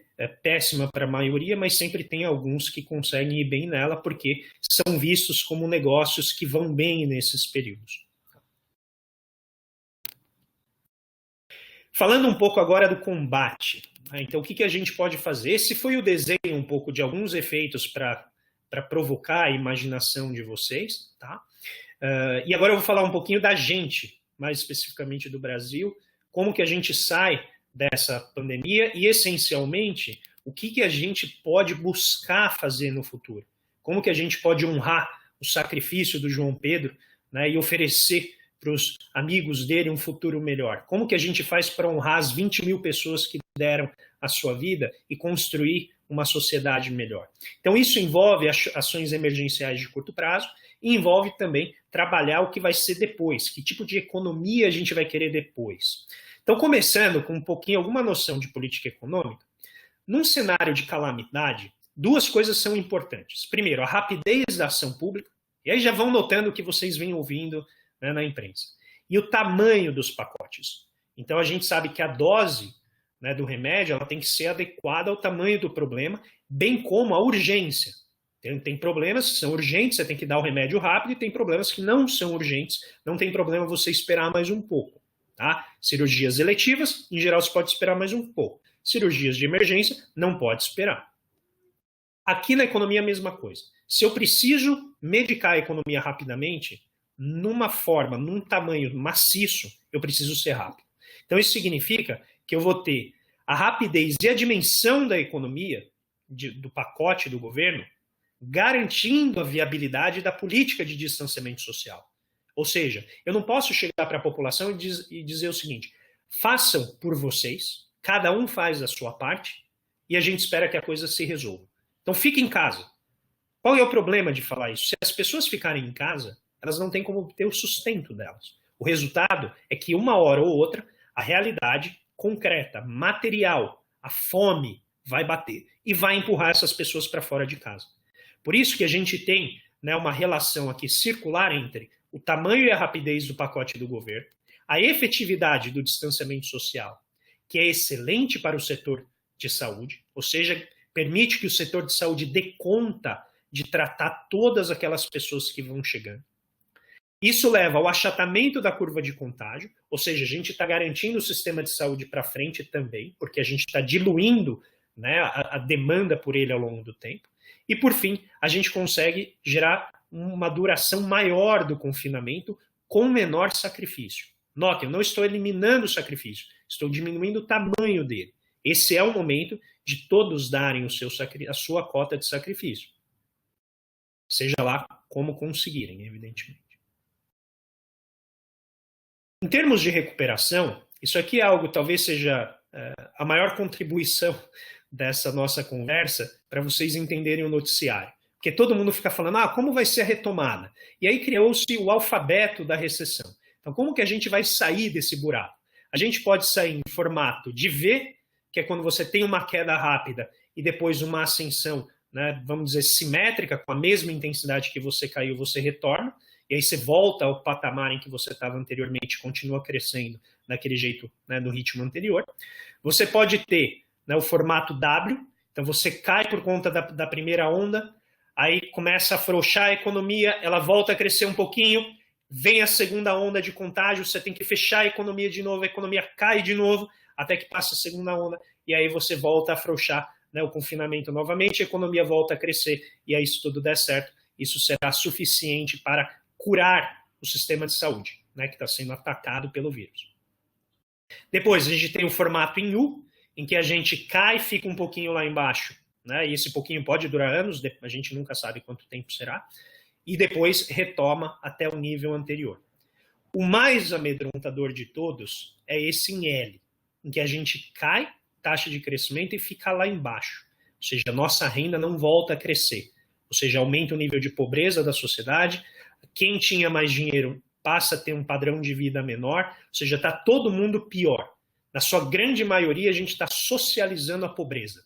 péssima para a maioria, mas sempre tem alguns que conseguem ir bem nela, porque são vistos como negócios que vão bem nesses períodos. Falando um pouco agora do combate, então o que a gente pode fazer? Esse foi o desenho um pouco de alguns efeitos para provocar a imaginação de vocês, tá? E agora eu vou falar um pouquinho da gente, mais especificamente do Brasil, como que a gente sai dessa pandemia e, essencialmente, o que a gente pode buscar fazer no futuro. Como que a gente pode honrar o sacrifício do João Pedro, e oferecer para os amigos dele um futuro melhor. Como que a gente faz para honrar as 20 mil pessoas que deram a sua vida e construir uma sociedade melhor. Então, isso envolve ações emergenciais de curto prazo e envolve também trabalhar o que vai ser depois, que tipo de economia a gente vai querer depois. Então, começando com alguma noção de política econômica, num cenário de calamidade, duas coisas são importantes. Primeiro, a rapidez da ação pública, e aí já vão notando o que vocês vêm ouvindo na imprensa. E o tamanho dos pacotes. Então, a gente sabe que a dose do remédio ela tem que ser adequada ao tamanho do problema, bem como a urgência. Tem problemas que são urgentes, você tem que dar o remédio rápido, e tem problemas que não são urgentes, não tem problema você esperar mais um pouco. Tá? Cirurgias eletivas, em geral, você pode esperar mais um pouco. Cirurgias de emergência, não pode esperar. Aqui na economia, a mesma coisa. Se eu preciso medicar a economia rapidamente, numa forma, num tamanho maciço, eu preciso ser rápido. Então, isso significa que eu vou ter a rapidez e a dimensão da economia, do pacote do governo, garantindo a viabilidade da política de distanciamento social. Ou seja, eu não posso chegar para a população e dizer o seguinte: façam por vocês, cada um faz a sua parte e a gente espera que a coisa se resolva. Então fique em casa. Qual é o problema de falar isso? Se as pessoas ficarem em casa, elas não têm como ter o sustento delas. O resultado é que uma hora ou outra, a realidade concreta, material, a fome vai bater e vai empurrar essas pessoas para fora de casa. Por isso que a gente tem uma relação aqui circular entre o tamanho e a rapidez do pacote do governo, a efetividade do distanciamento social, que é excelente para o setor de saúde, ou seja, permite que o setor de saúde dê conta de tratar todas aquelas pessoas que vão chegando. Isso leva ao achatamento da curva de contágio, ou seja, a gente está garantindo o sistema de saúde para frente também, porque a gente está diluindo a demanda por ele ao longo do tempo. E, por fim, a gente consegue gerar uma duração maior do confinamento com menor sacrifício. Notem, eu não estou eliminando o sacrifício, estou diminuindo o tamanho dele. Esse é o momento de todos darem a sua cota de sacrifício. Seja lá como conseguirem, evidentemente. Em termos de recuperação, isso aqui é algo, talvez seja a maior contribuição dessa nossa conversa para vocês entenderem o noticiário. Porque todo mundo fica falando, como vai ser a retomada? E aí criou-se o alfabeto da recessão. Então, como que a gente vai sair desse buraco? A gente pode sair em formato de V, que é quando você tem uma queda rápida e depois uma ascensão, vamos dizer, simétrica, com a mesma intensidade que você caiu, você retorna, e aí você volta ao patamar em que você estava anteriormente, continua crescendo daquele jeito, no ritmo anterior. Você pode ter o formato W, então você cai por conta da primeira onda, aí começa a afrouxar a economia, ela volta a crescer um pouquinho, vem a segunda onda de contágio, você tem que fechar a economia de novo, a economia cai de novo, até que passa a segunda onda, e aí você volta a afrouxar o confinamento novamente, a economia volta a crescer, e aí se tudo der certo, isso será suficiente para curar o sistema de saúde, que está sendo atacado pelo vírus. Depois, a gente tem o formato em U, em que a gente cai e fica um pouquinho lá embaixo, e esse pouquinho pode durar anos, a gente nunca sabe quanto tempo será, e depois retoma até o nível anterior. O mais amedrontador de todos é esse em L, em que a gente cai taxa de crescimento e fica lá embaixo. Ou seja, a nossa renda não volta a crescer. Ou seja, aumenta o nível de pobreza da sociedade, quem tinha mais dinheiro passa a ter um padrão de vida menor, ou seja, está todo mundo pior. Na sua grande maioria, a gente está socializando a pobreza.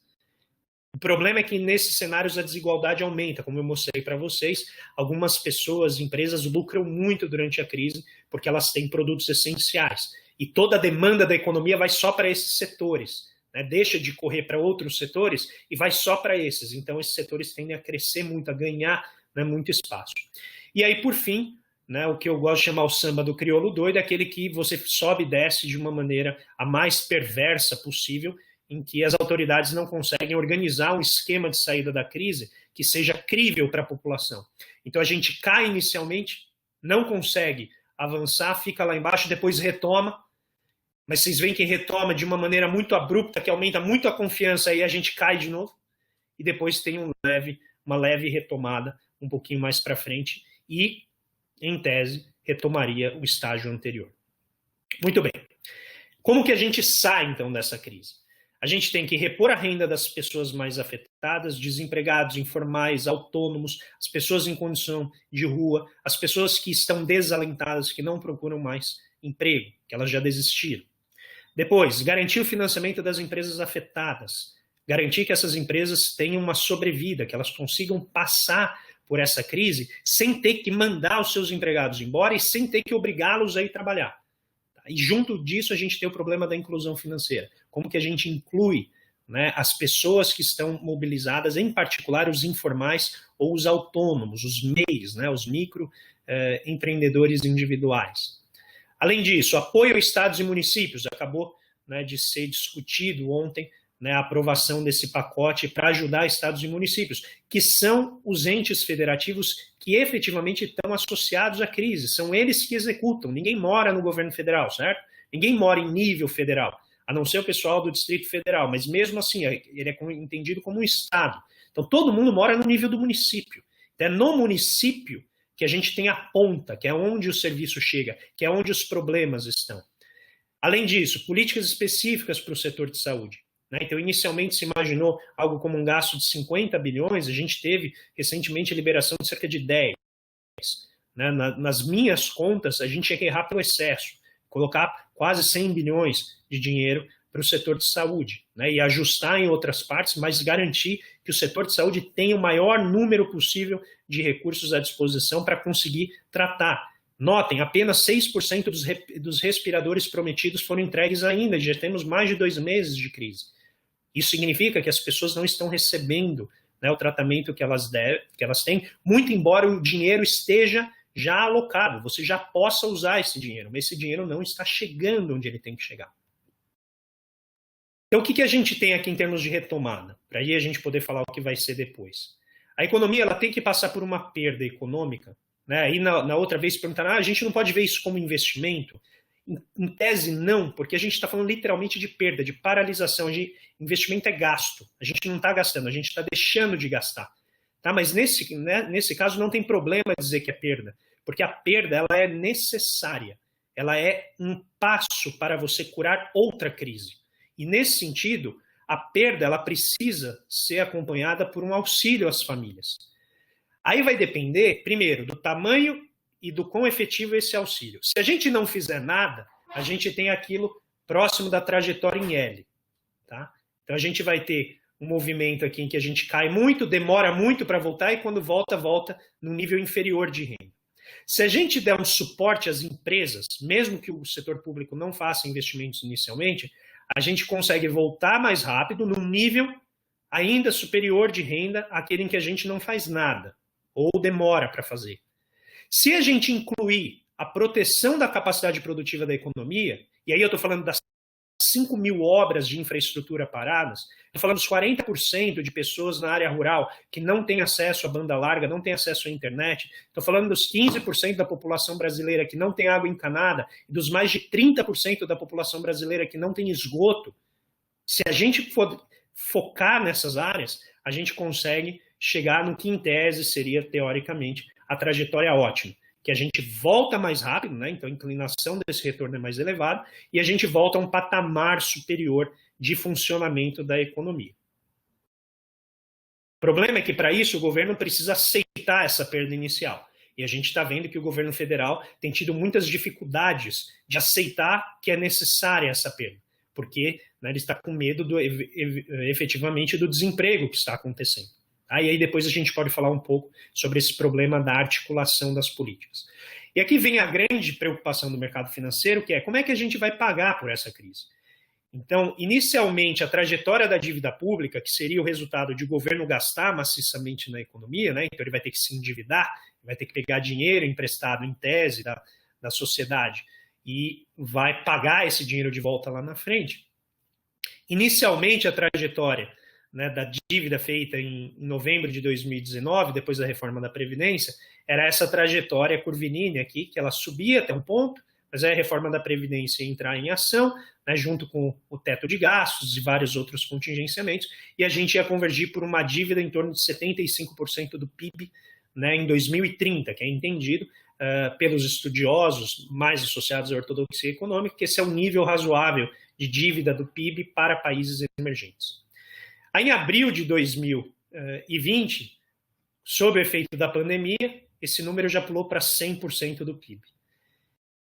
O problema é que nesses cenários a desigualdade aumenta, como eu mostrei para vocês. Algumas pessoas, empresas lucram muito durante a crise porque elas têm produtos essenciais. E toda a demanda da economia vai só para esses setores. Né? Deixa de correr para outros setores e vai só para esses. Então esses setores tendem a crescer muito, a ganhar, né, muito espaço. E aí, por fim, né, o que eu gosto de chamar o samba do crioulo doido é aquele que você sobe e desce de uma maneira a mais perversa possível, em que as autoridades não conseguem organizar um esquema de saída da crise que seja crível para a população. Então a gente cai inicialmente, não consegue avançar, fica lá embaixo, depois retoma, mas vocês veem que retoma de uma maneira muito abrupta, que aumenta muito a confiança, e a gente cai de novo, e depois tem uma leve retomada um pouquinho mais para frente, e, em tese, retomaria o estágio anterior. Muito bem. Como que a gente sai, então, dessa crise? A gente tem que repor a renda das pessoas mais afetadas, desempregados, informais, autônomos, as pessoas em condição de rua, as pessoas que estão desalentadas, que não procuram mais emprego, que elas já desistiram. Depois, garantir o financiamento das empresas afetadas, garantir que essas empresas tenham uma sobrevida, que elas consigam passar por essa crise sem ter que mandar os seus empregados embora e sem ter que obrigá-los a ir trabalhar. E junto disso a gente tem o problema da inclusão financeira. Como que a gente inclui, né, as pessoas que estão mobilizadas, em particular os informais ou os autônomos, os MEIs, né, os microempreendedores individuais. Além disso, apoio a estados e municípios. Acabou, né, de ser discutido ontem, né, a aprovação desse pacote para ajudar estados e municípios, que são os entes federativos que efetivamente estão associados à crise, são eles que executam, ninguém mora no governo federal, certo? Ninguém mora em nível federal, a não ser o pessoal do Distrito Federal, mas mesmo assim, ele é entendido como um estado. Então todo mundo mora no nível do município. É no município que a gente tem a ponta, que é onde o serviço chega, que é onde os problemas estão. Além disso, políticas específicas para o setor de saúde. Então, inicialmente se imaginou algo como um gasto de 50 bilhões, a gente teve recentemente a liberação de cerca de 10. Nas minhas contas, a gente tinha que errar pelo excesso, colocar quase 100 bilhões de dinheiro para o setor de saúde, e ajustar em outras partes, mas garantir que o setor de saúde tenha o maior número possível de recursos à disposição para conseguir tratar. Notem, apenas 6% dos respiradores prometidos foram entregues ainda, já temos mais de 2 meses de crise. Isso significa que as pessoas não estão recebendo, né, o tratamento que elas têm, muito embora o dinheiro esteja já alocado, você já possa usar esse dinheiro, mas esse dinheiro não está chegando onde ele tem que chegar. Então, o que a gente tem aqui em termos de retomada? Para aí a gente poder falar o que vai ser depois. A economia ela tem que passar por uma perda econômica, né? E na outra vez perguntaram, a gente não pode ver isso como investimento? Em tese, não, porque a gente está falando literalmente de perda, de paralisação, de investimento é gasto. A gente não está gastando, a gente está deixando de gastar. Tá? Mas nesse caso não tem problema dizer que é perda, porque a perda ela é necessária. Ela é um passo para você curar outra crise. E nesse sentido, a perda ela precisa ser acompanhada por um auxílio às famílias. Aí vai depender, primeiro, do tamanho e do quão efetivo é esse auxílio. Se a gente não fizer nada, a gente tem aquilo próximo da trajetória em L. Tá? Então a gente vai ter um movimento aqui em que a gente cai muito, demora muito para voltar e quando volta no nível inferior de renda. Se a gente der um suporte às empresas, mesmo que o setor público não faça investimentos inicialmente, a gente consegue voltar mais rápido num nível ainda superior de renda àquele em que a gente não faz nada ou demora para fazer. Se a gente incluir a proteção da capacidade produtiva da economia, e aí eu estou falando das 5 mil obras de infraestrutura paradas, estou falando dos 40% de pessoas na área rural que não têm acesso à banda larga, não têm acesso à internet, estou falando dos 15% da população brasileira que não tem água encanada, e dos mais de 30% da população brasileira que não tem esgoto. Se a gente for focar nessas áreas, a gente consegue chegar no que em tese seria, teoricamente, a trajetória ótima, que a gente volta mais rápido, né? Então a inclinação desse retorno é mais elevada, e a gente volta a um patamar superior de funcionamento da economia. O problema é que, para isso, o governo precisa aceitar essa perda inicial. E a gente está vendo que o governo federal tem tido muitas dificuldades de aceitar que é necessária essa perda, porque, né, ele está com medo efetivamente do desemprego que está acontecendo. E aí depois a gente pode falar um pouco sobre esse problema da articulação das políticas. E aqui vem a grande preocupação do mercado financeiro, que é como é que a gente vai pagar por essa crise. Então, inicialmente, a trajetória da dívida pública, que seria o resultado de o governo gastar maciçamente na economia, né? Então ele vai ter que se endividar, vai ter que pegar dinheiro emprestado em tese da sociedade e vai pagar esse dinheiro de volta lá na frente. Inicialmente, a trajetória, né, da dívida feita em novembro de 2019, depois da reforma da Previdência, era essa trajetória curvilínea aqui, que ela subia até um ponto, mas aí a reforma da Previdência ia entrar em ação, né, junto com o teto de gastos e vários outros contingenciamentos, e a gente ia convergir por uma dívida em torno de 75% do PIB, né, em 2030, que é entendido pelos estudiosos mais associados à ortodoxia econômica, que esse é o nível razoável de dívida do PIB para países emergentes. Aí, em abril de 2020, sob o efeito da pandemia, esse número já pulou para 100% do PIB.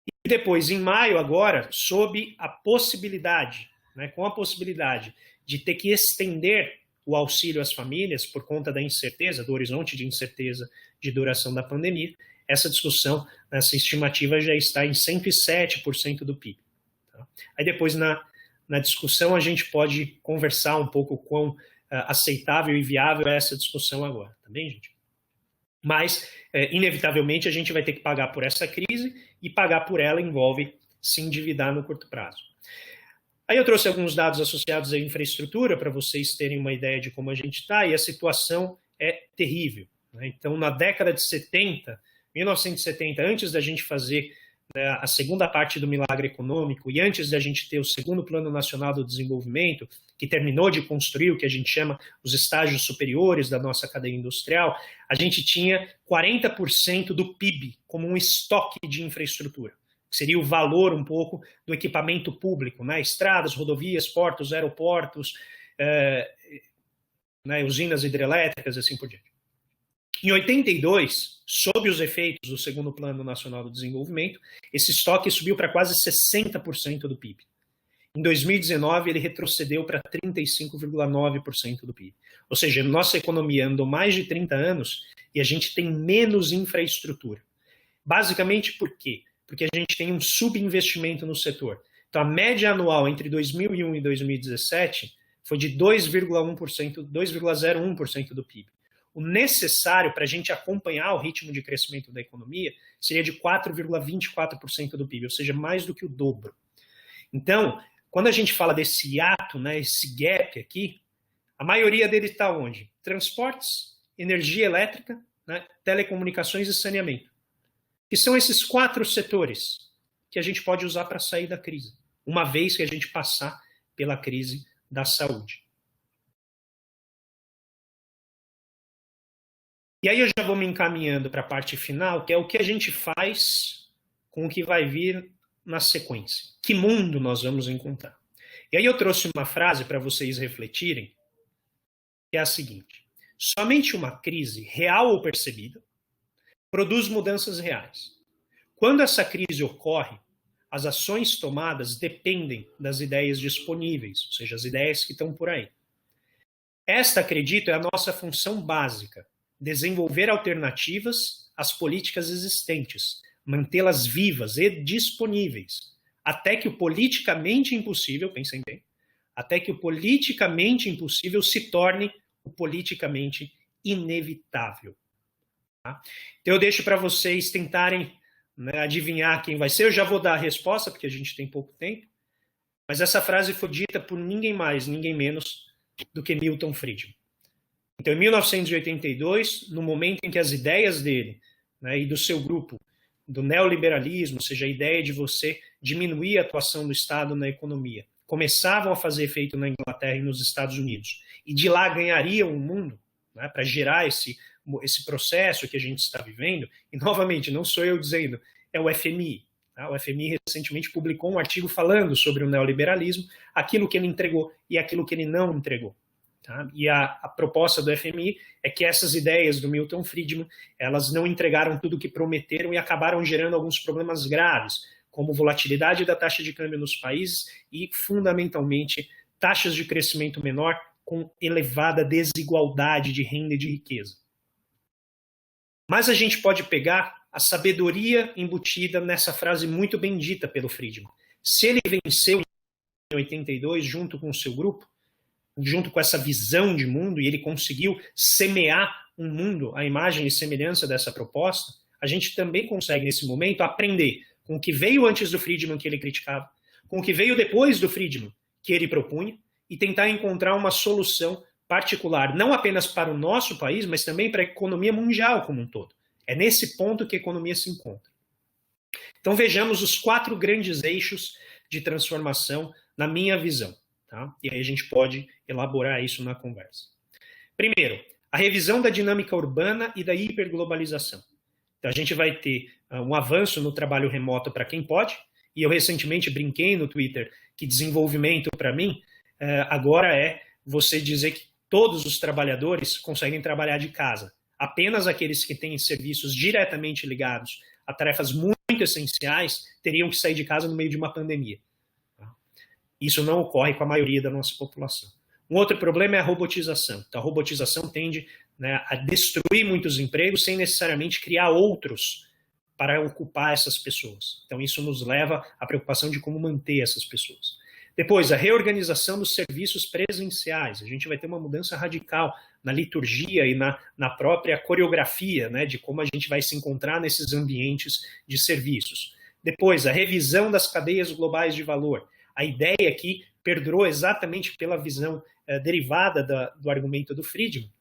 E depois, em maio, agora, sob a possibilidade, né, com a possibilidade de ter que estender o auxílio às famílias por conta da incerteza, do horizonte de incerteza de duração da pandemia, essa discussão, essa estimativa já está em 107% do PIB. Tá? Aí depois, na discussão, a gente pode conversar um pouco quão aceitável e viável é essa discussão agora, tá bem, gente? Mas, inevitavelmente, a gente vai ter que pagar por essa crise, e pagar por ela envolve se endividar no curto prazo. Aí eu trouxe alguns dados associados à infraestrutura para vocês terem uma ideia de como a gente está, e a situação é terrível, né? Então, na década de 70, 1970, antes da gente fazer, né, a segunda parte do milagre econômico e antes da gente ter o segundo Plano Nacional do Desenvolvimento, que terminou de construir o que a gente chama os estágios superiores da nossa cadeia industrial, a gente tinha 40% do PIB como um estoque de infraestrutura, que seria o valor um pouco do equipamento público, né? Estradas, rodovias, portos, aeroportos, né, usinas hidrelétricas, assim por diante. Em 82, sob os efeitos do segundo Plano Nacional do Desenvolvimento, esse estoque subiu para quase 60% do PIB. Em 2019, ele retrocedeu para 35,9% do PIB. Ou seja, nossa economia andou mais de 30 anos e a gente tem menos infraestrutura. Basicamente por quê? Porque a gente tem um subinvestimento no setor. Então, a média anual entre 2001 e 2017 foi de 2,01% do PIB. O necessário para a gente acompanhar o ritmo de crescimento da economia seria de 4,24% do PIB, ou seja, mais do que o dobro. Então, quando a gente fala desse hiato, né, esse gap aqui, a maioria dele está onde? Transportes, energia elétrica, né, telecomunicações e saneamento. Que são esses 4 setores que a gente pode usar para sair da crise, uma vez que a gente passar pela crise da saúde. E aí eu já vou me encaminhando para a parte final, que é o que a gente faz com o que vai vir na sequência. Que mundo nós vamos encontrar? E aí eu trouxe uma frase para vocês refletirem, que é a seguinte: somente uma crise, real ou percebida, produz mudanças reais. Quando essa crise ocorre, as ações tomadas dependem das ideias disponíveis, ou seja, as ideias que estão por aí. Esta, acredito, é a nossa função básica: desenvolver alternativas às políticas existentes, mantê-las vivas e disponíveis, até que o politicamente impossível, pensem bem, até que o politicamente impossível se torne o politicamente inevitável. Tá? Então eu deixo para vocês tentarem, né, adivinhar quem vai ser. Eu já vou dar a resposta, porque a gente tem pouco tempo, mas essa frase foi dita por ninguém mais, ninguém menos do que Milton Friedman. Então, em 1982, no momento em que as ideias dele, né, e do seu grupo, do neoliberalismo, ou seja, a ideia de você diminuir a atuação do Estado na economia, começavam a fazer efeito na Inglaterra e nos Estados Unidos, e de lá ganhariam o mundo, né, para gerar esse esse processo que a gente está vivendo, e novamente, não sou eu dizendo, é o FMI. Tá? O FMI recentemente publicou um artigo falando sobre o neoliberalismo, aquilo que ele entregou e aquilo que ele não entregou. Tá? E a proposta do FMI é que essas ideias do Milton Friedman, elas não entregaram tudo o que prometeram e acabaram gerando alguns problemas graves, como volatilidade da taxa de câmbio nos países e, fundamentalmente, taxas de crescimento menor com elevada desigualdade de renda e de riqueza. Mas a gente pode pegar a sabedoria embutida nessa frase muito bem dita pelo Friedman. Se ele venceu em 82 junto com o seu grupo, junto com essa visão de mundo, e ele conseguiu semear um mundo à imagem e semelhança dessa proposta, a gente também consegue, nesse momento, aprender com o que veio antes do Friedman, que ele criticava, com o que veio depois do Friedman, que ele propunha, e tentar encontrar uma solução particular, não apenas para o nosso país, mas também para a economia mundial como um todo. É nesse ponto que a economia se encontra. Então vejamos os 4 grandes eixos de transformação na minha visão. Tá? E aí a gente pode elaborar isso na conversa. Primeiro, a revisão da dinâmica urbana e da hiperglobalização. Então a gente vai ter um avanço no trabalho remoto para quem pode, e eu recentemente brinquei no Twitter que desenvolvimento para mim agora é você dizer que todos os trabalhadores conseguem trabalhar de casa. Apenas aqueles que têm serviços diretamente ligados a tarefas muito essenciais teriam que sair de casa no meio de uma pandemia. Isso não ocorre com a maioria da nossa população. Um outro problema é a robotização. Então, a robotização tende, né, a destruir muitos empregos sem necessariamente criar outros para ocupar essas pessoas. Então, isso nos leva à preocupação de como manter essas pessoas. Depois, a reorganização dos serviços presenciais. A gente vai ter uma mudança radical na liturgia e na própria coreografia, né, de como a gente vai se encontrar nesses ambientes de serviços. Depois, a revisão das cadeias globais de valor. A ideia aqui perdurou exatamente pela visão derivada do argumento do Friedman,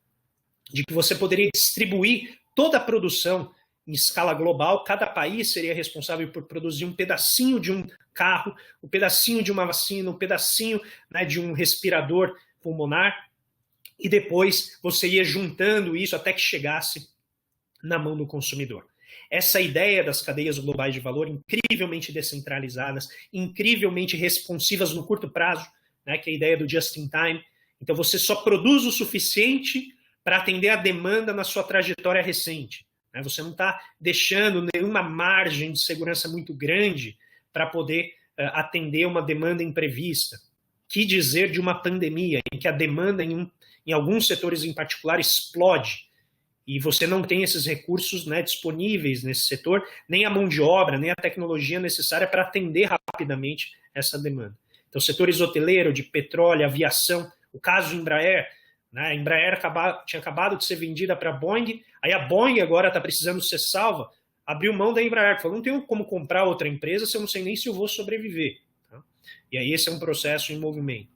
de que você poderia distribuir toda a produção em escala global, cada país seria responsável por produzir um pedacinho de um carro, um pedacinho de uma vacina, um pedacinho, né, de um respirador pulmonar, e depois você ia juntando isso até que chegasse na mão do consumidor. Essa ideia das cadeias globais de valor, incrivelmente descentralizadas, incrivelmente responsivas no curto prazo, né, que é a ideia do just in time. Então você só produz o suficiente para atender a demanda na sua trajetória recente. Você não está deixando nenhuma margem de segurança muito grande para poder atender uma demanda imprevista. Que dizer de uma pandemia em que a demanda em alguns setores em particular explode e você não tem esses recursos, né, disponíveis nesse setor, nem a mão de obra, nem a tecnologia necessária para atender rapidamente essa demanda. Então, setores hoteleiro, de petróleo, aviação, o caso do Embraer, né, a Embraer tinha acabado de ser vendida para a Boeing, aí a Boeing agora está precisando ser salva, abriu mão da Embraer, falou, não tenho como comprar outra empresa se eu não sei nem se eu vou sobreviver. Tá? E aí esse é um processo em movimento.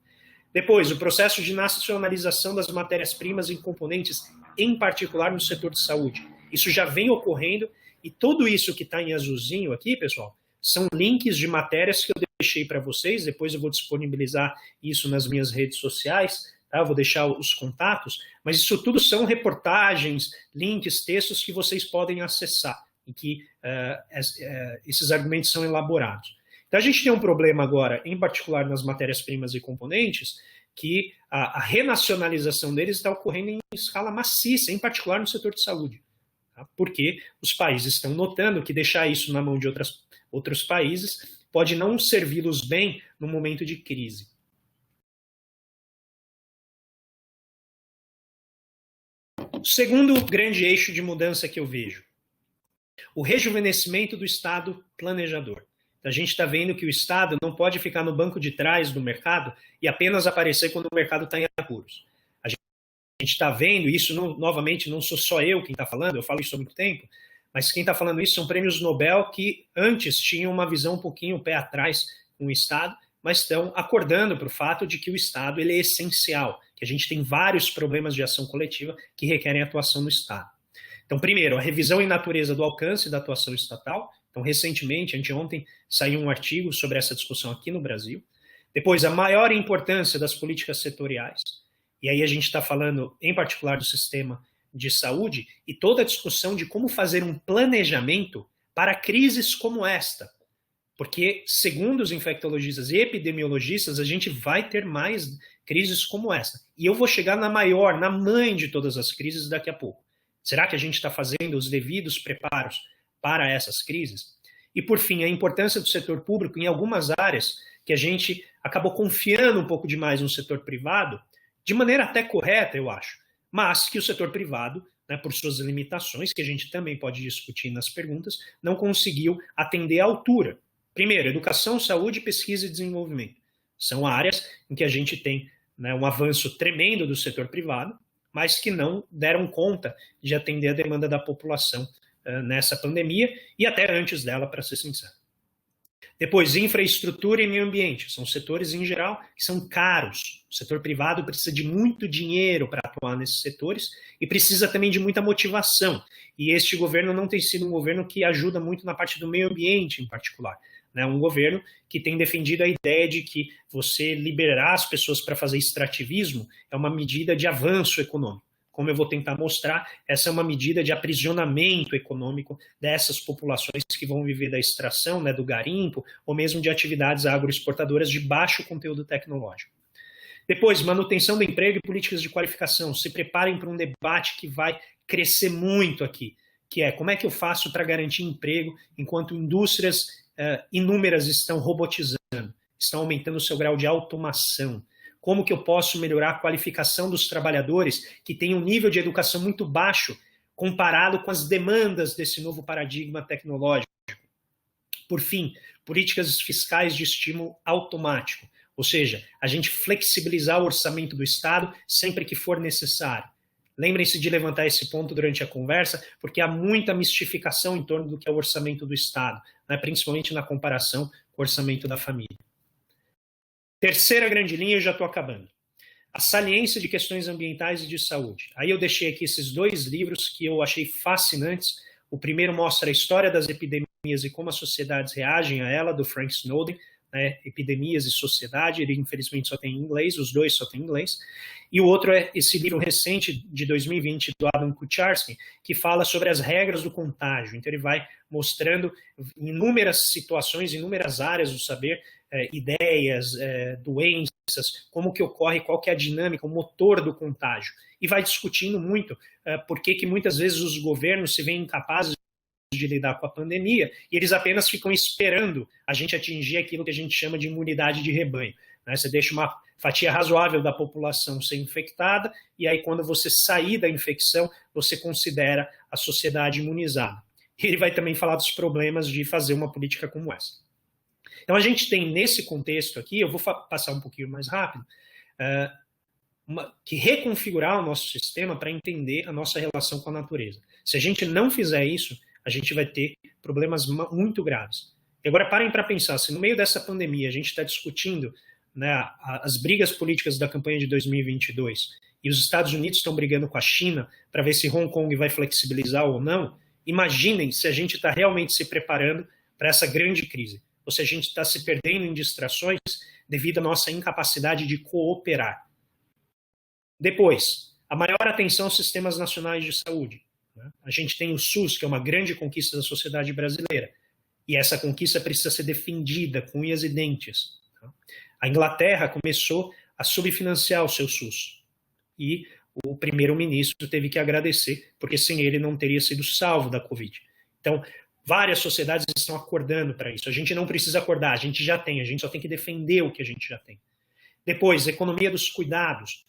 Depois, o processo de nacionalização das matérias-primas e componentes, em particular no setor de saúde. Isso já vem ocorrendo e tudo isso que está em azulzinho aqui, pessoal, são links de matérias que eu deixei para vocês, depois eu vou disponibilizar isso nas minhas redes sociais, tá? Eu vou deixar os contatos, mas isso tudo são reportagens, links, textos que vocês podem acessar e que esses argumentos são elaborados. Então a gente tem um problema agora, em particular nas matérias-primas e componentes, que a renacionalização deles está ocorrendo em escala maciça, em particular no setor de saúde. Tá? Porque os países estão notando que deixar isso na mão de outros países pode não servi-los bem no momento de crise. O segundo grande eixo de mudança que eu vejo, o rejuvenescimento do Estado planejador. A gente está vendo que o Estado não pode ficar no banco de trás do mercado e apenas aparecer quando o mercado está em apuros. A gente está vendo isso, novamente, não sou só eu quem está falando, eu falo isso há muito tempo, mas quem está falando isso são prêmios Nobel que antes tinham uma visão um pouquinho o pé atrás com o Estado, mas estão acordando para o fato de que o Estado ele é essencial, que a gente tem vários problemas de ação coletiva que requerem atuação do Estado. Então, primeiro, a revisão em natureza do alcance da atuação estatal. Então, recentemente, anteontem, saiu um artigo sobre essa discussão aqui no Brasil. Depois, a maior importância das políticas setoriais. E aí a gente está falando, em particular, do sistema de saúde e toda a discussão de como fazer um planejamento para crises como esta. Porque, segundo os infectologistas e epidemiologistas, a gente vai ter mais crises como essa. E eu vou chegar na maior, na mãe de todas as crises daqui a pouco. Será que a gente está fazendo os devidos preparos para essas crises? E, por fim, a importância do setor público em algumas áreas que a gente acabou confiando um pouco demais no setor privado, de maneira até correta, eu acho, mas que o setor privado, né, por suas limitações, que a gente também pode discutir nas perguntas, não conseguiu atender à altura. Primeiro, educação, saúde, pesquisa e desenvolvimento. São áreas em que a gente tem, né, um avanço tremendo do setor privado, mas que não deram conta de atender a demanda da população nessa pandemia e até antes dela, para ser sincero. Depois, infraestrutura e meio ambiente. São setores, em geral, que são caros. O setor privado precisa de muito dinheiro para atuar nesses setores e precisa também de muita motivação. E este governo não tem sido um governo que ajuda muito na parte do meio ambiente, em particular. É um governo que tem defendido a ideia de que você liberar as pessoas para fazer extrativismo é uma medida de avanço econômico. Como eu vou tentar mostrar, essa é uma medida de aprisionamento econômico dessas populações que vão viver da extração, né, do garimpo, ou mesmo de atividades agroexportadoras de baixo conteúdo tecnológico. Depois, manutenção do emprego e políticas de qualificação. Se preparem para um debate que vai crescer muito aqui, que é como é que eu faço para garantir emprego enquanto indústrias inúmeras estão robotizando, estão aumentando o seu grau de automação. Como que eu posso melhorar a qualificação dos trabalhadores que têm um nível de educação muito baixo comparado com as demandas desse novo paradigma tecnológico? Por fim, políticas fiscais de estímulo automático, ou seja, a gente flexibilizar o orçamento do Estado sempre que for necessário. Lembrem-se de levantar esse ponto durante a conversa, porque há muita mistificação em torno do que é o orçamento do Estado, né, principalmente na comparação com o orçamento da família. Terceira grande linha, eu já estou acabando. A saliência de questões ambientais e de saúde. Aí eu deixei aqui esses dois livros que eu achei fascinantes. O primeiro mostra a história das epidemias e como as sociedades reagem a ela, do Frank Snowden, né, Epidemias e Sociedade. Ele infelizmente só tem em inglês, os dois só tem em inglês. E o outro é esse livro recente de 2020 do Adam Kucharski, que fala sobre as regras do contágio. Então ele vai mostrando inúmeras situações, inúmeras áreas do saber, ideias, doenças, como que ocorre, qual que é a dinâmica, o motor do contágio. E vai discutindo muito por que muitas vezes os governos se veem incapazes de lidar com a pandemia e eles apenas ficam esperando a gente atingir aquilo que a gente chama de imunidade de rebanho. Né? Você deixa uma fatia razoável da população ser infectada e aí quando você sair da infecção, você considera a sociedade imunizada. E ele vai também falar dos problemas de fazer uma política como essa. Então a gente tem nesse contexto aqui, eu vou passar um pouquinho mais rápido, que reconfigurar o nosso sistema para entender a nossa relação com a natureza. Se a gente não fizer isso, a gente vai ter problemas muito graves. E agora parem para pensar, se no meio dessa pandemia a gente está discutindo, né, as brigas políticas da campanha de 2022 e os Estados Unidos estão brigando com a China para ver se Hong Kong vai flexibilizar ou não, imaginem se a gente está realmente se preparando para essa grande crise. Ou se a gente está se perdendo em distrações devido à nossa incapacidade de cooperar. Depois, a maior atenção aos sistemas nacionais de saúde. A gente tem o SUS, que é uma grande conquista da sociedade brasileira, e essa conquista precisa ser defendida com unhas e dentes. A Inglaterra começou a subfinanciar o seu SUS, e o primeiro-ministro teve que agradecer, porque sem ele não teria sido salvo da Covid. Então, várias sociedades estão acordando para isso. A gente não precisa acordar, a gente já tem, a gente só tem que defender o que a gente já tem. Depois, economia dos cuidados.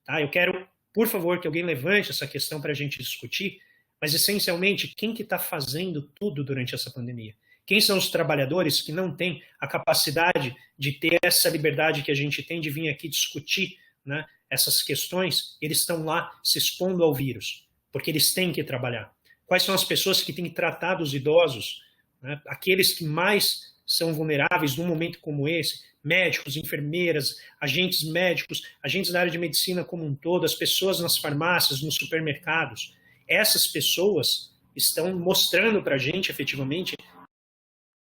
Tá? Eu quero, por favor, que alguém levante essa questão para a gente discutir, mas essencialmente, quem que está fazendo tudo durante essa pandemia? Quem são os trabalhadores que não têm a capacidade de ter essa liberdade que a gente tem de vir aqui discutir, né, essas questões? Eles estão lá se expondo ao vírus, porque eles têm que trabalhar. Quais são as pessoas que têm tratado os idosos, né, aqueles que mais são vulneráveis num momento como esse? Médicos, enfermeiras, agentes médicos, agentes da área de medicina como um todo, as pessoas nas farmácias, nos supermercados. Essas pessoas estão mostrando para a gente, efetivamente,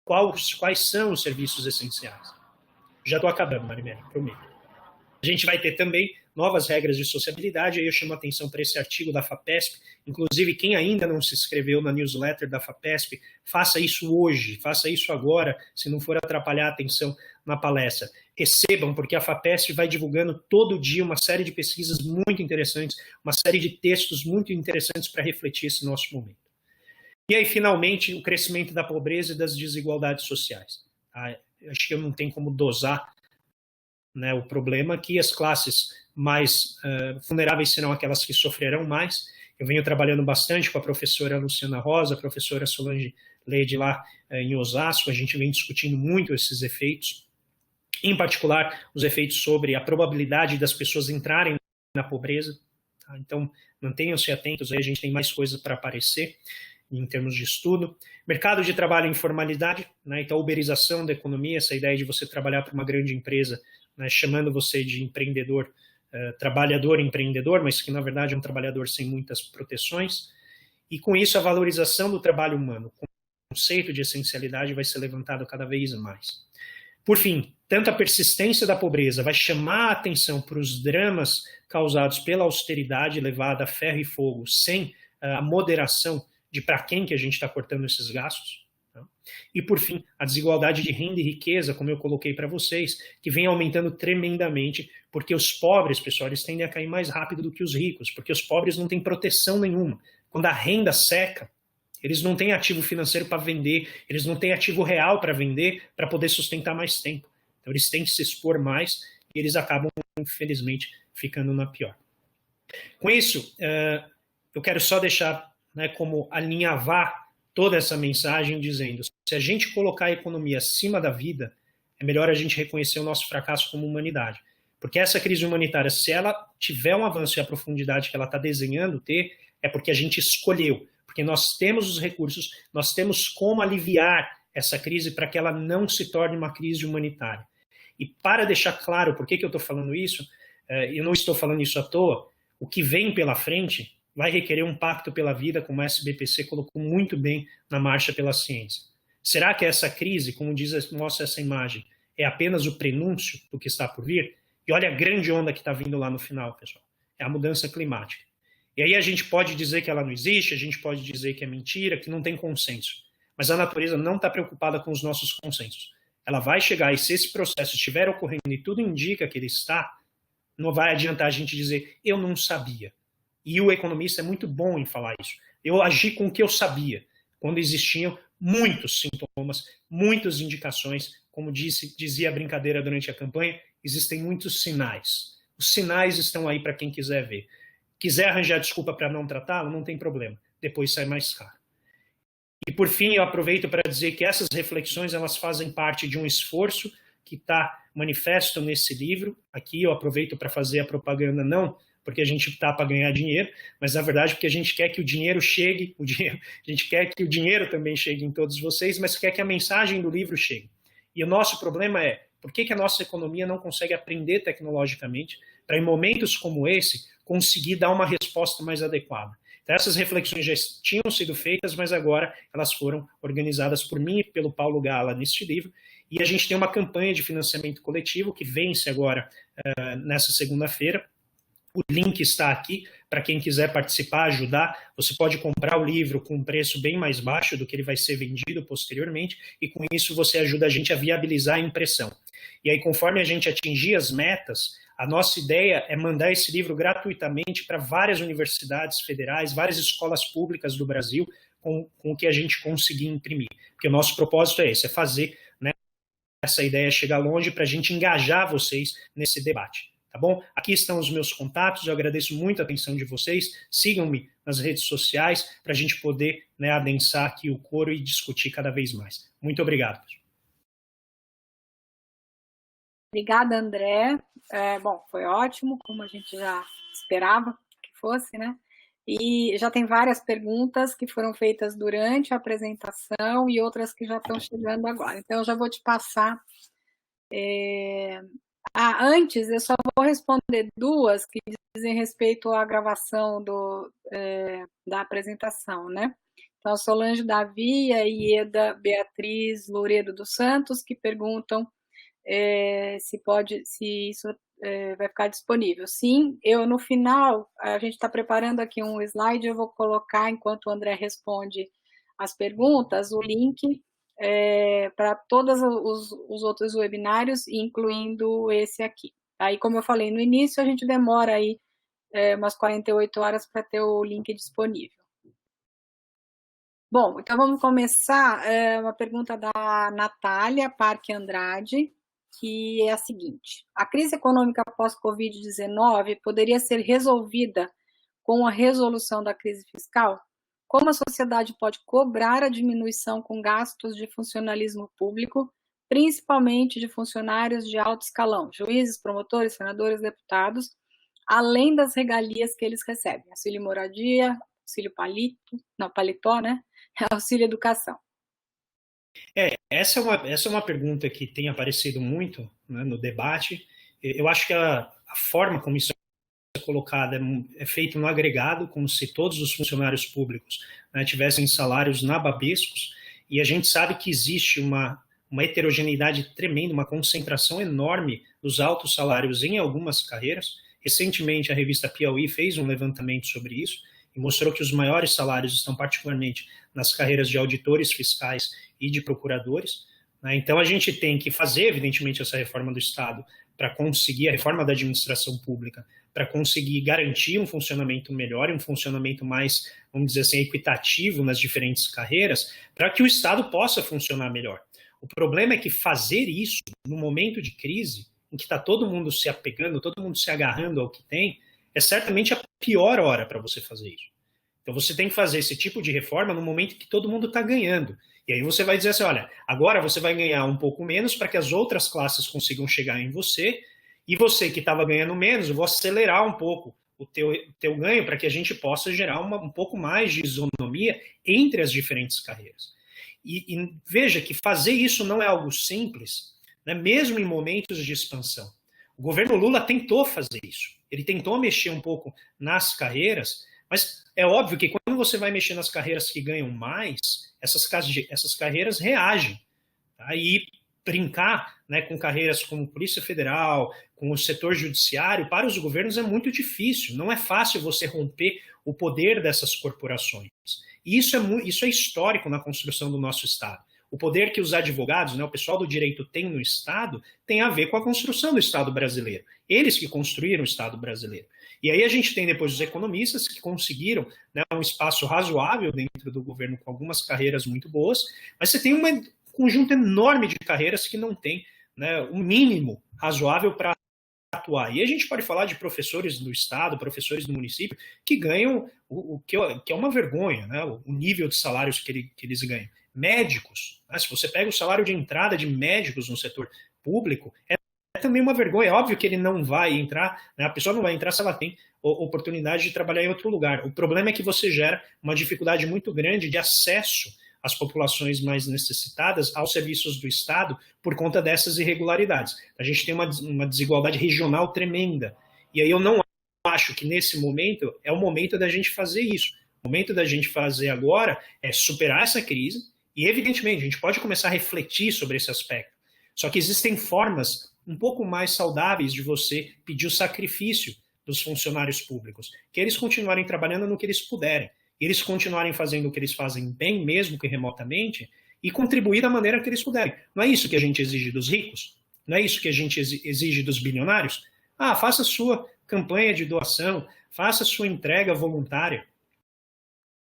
quais são os serviços essenciais. Já estou acabando, Marimélia, prometo. A gente vai ter também novas regras de sociabilidade. Aí eu chamo a atenção para esse artigo da FAPESP. Inclusive, quem ainda não se inscreveu na newsletter da FAPESP, faça isso hoje, faça isso agora, se não for atrapalhar a atenção na palestra. Recebam, porque a FAPESP vai divulgando todo dia uma série de pesquisas muito interessantes, uma série de textos muito interessantes para refletir esse nosso momento. E aí, finalmente, o crescimento da pobreza e das desigualdades sociais. Acho que eu não tenho como dosar, né, o problema que as classes mais vulneráveis serão aquelas que sofrerão mais. Eu venho trabalhando bastante com a professora Luciana Rosa, a professora Solange Leide lá em Osasco, a gente vem discutindo muito esses efeitos, em particular os efeitos sobre a probabilidade das pessoas entrarem na pobreza. Tá? Então, mantenham-se atentos, aí a gente tem mais coisas para aparecer em termos de estudo. Mercado de trabalho e informalidade, né? Então, a uberização da economia, essa ideia de você trabalhar para uma grande empresa, né, chamando você de empreendedor, trabalhador empreendedor, mas que na verdade é um trabalhador sem muitas proteções. E com isso, a valorização do trabalho humano, o conceito de essencialidade vai ser levantado cada vez mais. Por fim, tanto a persistência da pobreza vai chamar a atenção para os dramas causados pela austeridade levada a ferro e fogo, sem a moderação de para quem que a gente está cortando esses gastos. Tá? E, por fim, a desigualdade de renda e riqueza, como eu coloquei para vocês, que vem aumentando tremendamente, porque os pobres, pessoal, eles tendem a cair mais rápido do que os ricos, porque os pobres não têm proteção nenhuma. Quando a renda seca, eles não têm ativo financeiro para vender, eles não têm ativo real para vender, para poder sustentar mais tempo. Então, eles têm que se expor mais e eles acabam, infelizmente, ficando na pior. Com isso, eu quero só deixar, né, como alinhavar toda essa mensagem dizendo, se a gente colocar a economia acima da vida, é melhor a gente reconhecer o nosso fracasso como humanidade. Porque essa crise humanitária, se ela tiver um avanço e a profundidade que ela está desenhando ter, é porque a gente escolheu, porque nós temos os recursos, nós temos como aliviar essa crise para que ela não se torne uma crise humanitária. E para deixar claro por que eu estou falando isso, eu não estou falando isso à toa, o que vem pela frente vai requerer um pacto pela vida, como a SBPC colocou muito bem na Marcha pela Ciência. Será que essa crise, como mostra essa imagem, é apenas o prenúncio do que está por vir? E olha a grande onda que está vindo lá no final, pessoal. É a mudança climática. E aí a gente pode dizer que ela não existe, a gente pode dizer que é mentira, que não tem consenso. Mas a natureza não está preocupada com os nossos consensos. Ela vai chegar, e se esse processo estiver ocorrendo e tudo indica que ele está, não vai adiantar a gente dizer, eu não sabia. E o economista é muito bom em falar isso. Eu agi com o que eu sabia, quando existiam muitos sintomas, muitas indicações, como dizia a brincadeira durante a campanha, existem muitos sinais. Os sinais estão aí para quem quiser ver. Quiser arranjar desculpa para não tratá-lo, não tem problema. Depois sai mais caro. E por fim, eu aproveito para dizer que essas reflexões elas fazem parte de um esforço que está manifesto nesse livro. Aqui eu aproveito para fazer a propaganda, não porque a gente está para ganhar dinheiro, mas na verdade porque a gente quer que o dinheiro chegue, a gente quer que o dinheiro também chegue em todos vocês, mas quer que a mensagem do livro chegue. E o nosso problema é, por que a nossa economia não consegue aprender tecnologicamente para, em momentos como esse, conseguir dar uma resposta mais adequada? Então, essas reflexões já tinham sido feitas, mas agora elas foram organizadas por mim e pelo Paulo Gala neste livro, e a gente tem uma campanha de financiamento coletivo que vence agora nessa segunda-feira. O link está aqui para quem quiser participar, ajudar. Você pode comprar o livro com um preço bem mais baixo do que ele vai ser vendido posteriormente, e com isso você ajuda a gente a viabilizar a impressão. E aí, conforme a gente atingir as metas, a nossa ideia é mandar esse livro gratuitamente para várias universidades federais, várias escolas públicas do Brasil, com o que a gente conseguir imprimir. Porque o nosso propósito é esse, é fazer, né, essa ideia chegar longe para a gente engajar vocês nesse debate. Tá bom? Aqui estão os meus contatos, eu agradeço muito a atenção de vocês, sigam-me nas redes sociais para a gente poder, né, adensar aqui o coro e discutir cada vez mais. Muito obrigado. Obrigada, André. Bom, foi ótimo, como a gente já esperava que fosse, né? E já tem várias perguntas que foram feitas durante a apresentação e outras que já estão chegando agora. Então, eu já vou te passar... antes, eu só vou responder duas que dizem respeito à gravação da apresentação, né? Então, Solange Davi e a Ieda Beatriz Louredo dos Santos, que perguntam se isso vai ficar disponível. Sim, eu no final, a gente está preparando aqui um slide, eu vou colocar, enquanto o André responde as perguntas, o link para todos os outros webinários, incluindo esse aqui. Aí, como eu falei no início, a gente demora aí umas 48 horas para ter o link disponível. Bom, então vamos começar. Uma pergunta da Natália Parque Andrade, que é a seguinte: a crise econômica pós-Covid-19 poderia ser resolvida com a resolução da crise fiscal? Como a sociedade pode cobrar a diminuição com gastos de funcionalismo público, principalmente de funcionários de alto escalão, juízes, promotores, senadores, deputados, além das regalias que eles recebem? Auxílio moradia, auxílio paletó, né? Auxílio educação. Essa é uma pergunta que tem aparecido muito, né, no debate. Eu acho que a forma como isso é colocada é feito no agregado, como se todos os funcionários públicos, né, tivessem salários nababescos, e a gente sabe que existe uma heterogeneidade tremenda, uma concentração enorme dos altos salários em algumas carreiras. Recentemente, a revista Piauí fez um levantamento sobre isso e mostrou que os maiores salários estão particularmente nas carreiras de auditores fiscais e de procuradores. Né? Então, a gente tem que fazer, evidentemente, essa reforma do Estado para conseguir, a reforma da administração pública, para conseguir garantir um funcionamento melhor e um funcionamento mais, vamos dizer assim, equitativo nas diferentes carreiras, para que o Estado possa funcionar melhor. O problema é que fazer isso no momento de crise, em que está todo mundo se apegando, todo mundo se agarrando ao que tem, é certamente a pior hora para você fazer isso. Então você tem que fazer esse tipo de reforma no momento que todo mundo está ganhando. E aí você vai dizer assim, olha, agora você vai ganhar um pouco menos para que as outras classes consigam chegar em você, e você que estava ganhando menos, eu vou acelerar um pouco o teu ganho para que a gente possa gerar um pouco mais de isonomia entre as diferentes carreiras. E veja que fazer isso não é algo simples, né, mesmo em momentos de expansão. O governo Lula tentou fazer isso. Ele tentou mexer um pouco nas carreiras, mas é óbvio que quando você vai mexer nas carreiras que ganham mais, essas carreiras reagem. Tá? E brincar, né, com carreiras como Polícia Federal, com o setor judiciário, para os governos é muito difícil. Não é fácil você romper o poder dessas corporações. E isso é histórico na construção do nosso Estado. O poder que os advogados, né, o pessoal do direito tem no Estado, tem a ver com a construção do Estado brasileiro. Eles que construíram o Estado brasileiro. E aí a gente tem depois os economistas que conseguiram, né, um espaço razoável dentro do governo com algumas carreiras muito boas, mas você tem um conjunto enorme de carreiras que não tem, né, um mínimo razoável para atuar. E a gente pode falar de professores do Estado, professores do município, que ganham o que é uma vergonha, né, o nível de salários que eles ganham. Médicos, né, se você pega o salário de entrada de médicos no setor público, é também uma vergonha. É óbvio que ele não vai entrar, né, a pessoa não vai entrar se ela tem oportunidade de trabalhar em outro lugar. O problema é que você gera uma dificuldade muito grande de acesso às populações mais necessitadas aos serviços do Estado por conta dessas irregularidades. A gente tem uma desigualdade regional tremenda. E aí eu não acho que nesse momento é o momento da gente fazer isso. O momento da gente fazer agora é superar essa crise e, evidentemente, a gente pode começar a refletir sobre esse aspecto. Só que existem formas um pouco mais saudáveis de você pedir o sacrifício dos funcionários públicos, que eles continuarem trabalhando no que eles puderem, eles continuarem fazendo o que eles fazem bem, mesmo que remotamente, e contribuir da maneira que eles puderem. Não é isso que a gente exige dos ricos? Não é isso que a gente exige dos bilionários? Ah, faça a sua campanha de doação, faça a sua entrega voluntária.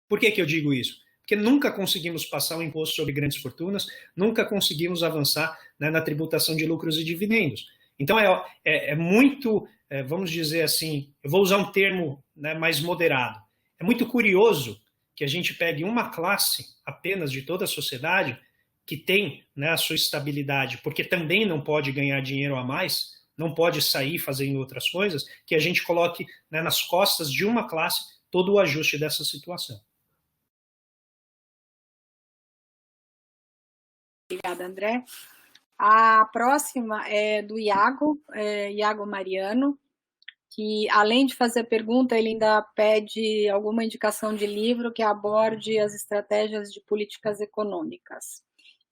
Por que eu digo isso? Porque nunca conseguimos passar o imposto sobre grandes fortunas, nunca conseguimos avançar, né, na tributação de lucros e dividendos. Então é muito, vamos dizer assim, eu vou usar um termo, né, mais moderado. É muito curioso que a gente pegue uma classe apenas de toda a sociedade que tem, né, a sua estabilidade, porque também não pode ganhar dinheiro a mais, não pode sair fazendo outras coisas, que a gente coloque, né, nas costas de uma classe todo o ajuste dessa situação. Obrigada, André. A próxima é do Iago Mariano, que além de fazer a pergunta, ele ainda pede alguma indicação de livro que aborde as estratégias de políticas econômicas.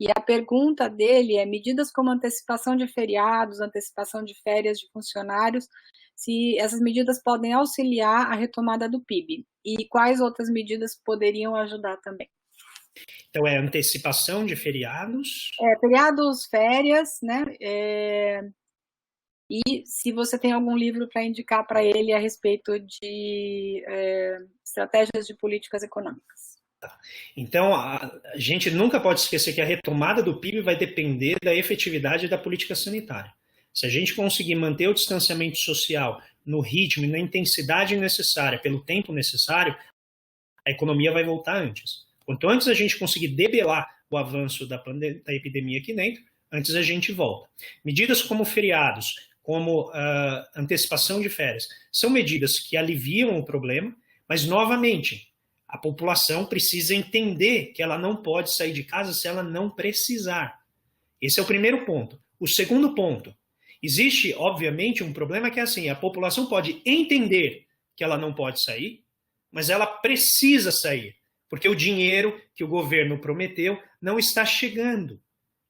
E a pergunta dele é: medidas como antecipação de feriados, antecipação de férias de funcionários, se essas medidas podem auxiliar a retomada do PIB e quais outras medidas poderiam ajudar também. Então, é antecipação de feriados? Feriados, férias, né? E se você tem algum livro para indicar para ele a respeito de estratégias de políticas econômicas. Então, a gente nunca pode esquecer que a retomada do PIB vai depender da efetividade da política sanitária. Se a gente conseguir manter o distanciamento social no ritmo e na intensidade necessária, pelo tempo necessário, a economia vai voltar antes. Quanto antes a gente conseguir debelar o avanço da epidemia aqui dentro, antes a gente volta. Medidas como feriados, como antecipação de férias, são medidas que aliviam o problema, mas, novamente, a população precisa entender que ela não pode sair de casa se ela não precisar. Esse é o primeiro ponto. O segundo ponto, existe, obviamente, um problema que é assim, a população pode entender que ela não pode sair, mas ela precisa sair, porque o dinheiro que o governo prometeu não está chegando.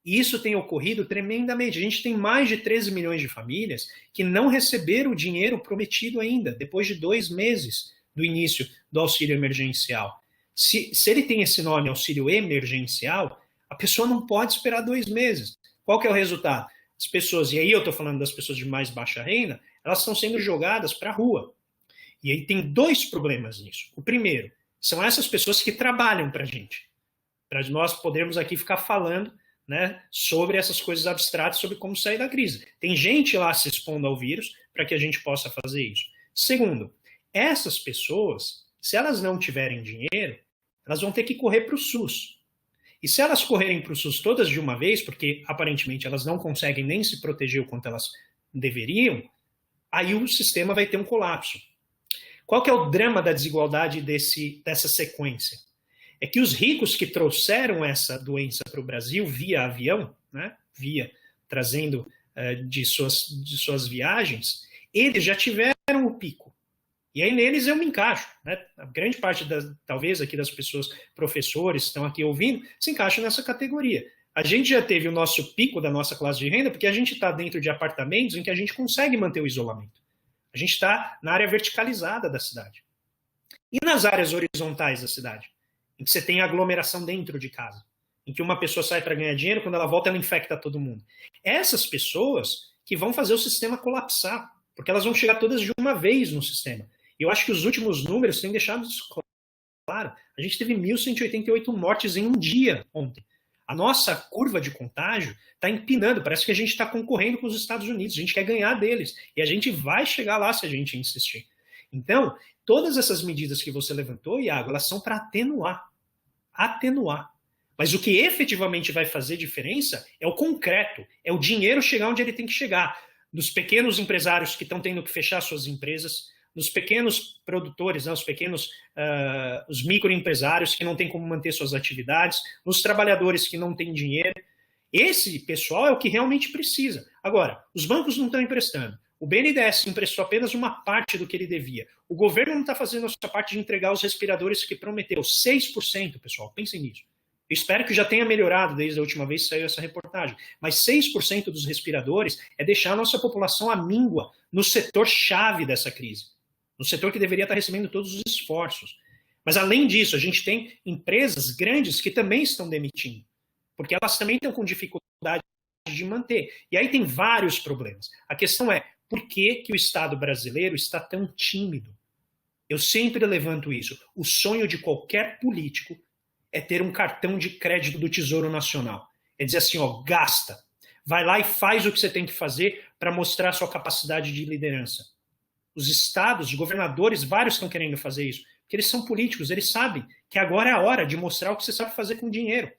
E isso tem ocorrido tremendamente. A gente tem mais de 13 milhões de famílias que não receberam o dinheiro prometido ainda, depois de 2 meses do início do auxílio emergencial. Se ele tem esse nome, auxílio emergencial, a pessoa não pode esperar 2 meses. Qual que é o resultado? As pessoas, e aí eu estou falando das pessoas de mais baixa renda, elas estão sendo jogadas para a rua. E aí tem 2 problemas nisso. O primeiro, são essas pessoas que trabalham para a gente. Para nós podermos aqui ficar falando, né, sobre essas coisas abstratas, sobre como sair da crise. Tem gente lá se expondo ao vírus para que a gente possa fazer isso. Segundo, essas pessoas, se elas não tiverem dinheiro, elas vão ter que correr para o SUS. E se elas correrem para o SUS todas de uma vez, porque aparentemente elas não conseguem nem se proteger o quanto elas deveriam, aí o sistema vai ter um colapso. Qual que é o drama da desigualdade dessa sequência? É que os ricos que trouxeram essa doença para o Brasil via avião, né, trazendo de suas viagens, eles já tiveram o pico. E aí neles eu me encaixo. Né? A grande parte, talvez, aqui das pessoas, professores que estão aqui ouvindo, se encaixa nessa categoria. A gente já teve o nosso pico da nossa classe de renda porque a gente está dentro de apartamentos em que a gente consegue manter o isolamento. A gente está na área verticalizada da cidade. E nas áreas horizontais da cidade? Em que você tem aglomeração dentro de casa. Em que uma pessoa sai para ganhar dinheiro, quando ela volta ela infecta todo mundo. Essas pessoas que vão fazer o sistema colapsar, porque elas vão chegar todas de uma vez no sistema. E eu acho que os últimos números têm deixado isso claro. A gente teve 1.188 mortes em um dia ontem. A nossa curva de contágio está empinando, parece que a gente está concorrendo com os Estados Unidos, a gente quer ganhar deles, e a gente vai chegar lá se a gente insistir. Então, todas essas medidas que você levantou, Iago, elas são para atenuar. Mas o que efetivamente vai fazer diferença é o concreto, é o dinheiro chegar onde ele tem que chegar. Dos pequenos empresários que estão tendo que fechar suas empresas, dos pequenos produtores, né, os microempresários que não têm como manter suas atividades, nos trabalhadores que não têm dinheiro. Esse pessoal é o que realmente precisa. Agora, os bancos não estão emprestando. O BNDES emprestou apenas uma parte do que ele devia. O governo não está fazendo a sua parte de entregar os respiradores que prometeu. 6%, pessoal, pensem nisso. Eu espero que já tenha melhorado desde a última vez que saiu essa reportagem. Mas 6% dos respiradores é deixar a nossa população amíngua no setor-chave dessa crise. No setor que deveria estar recebendo todos os esforços. Mas, além disso, a gente tem empresas grandes que também estão demitindo. Porque elas também estão com dificuldade de manter. E aí tem vários problemas. A questão é, por que o Estado brasileiro está tão tímido? Eu sempre levanto isso. O sonho de qualquer político é ter um cartão de crédito do Tesouro Nacional. É dizer assim, ó, gasta. Vai lá e faz o que você tem que fazer para mostrar sua capacidade de liderança. Os estados, os governadores, vários estão querendo fazer isso. Porque eles são políticos, eles sabem que agora é a hora de mostrar o que você sabe fazer com dinheiro.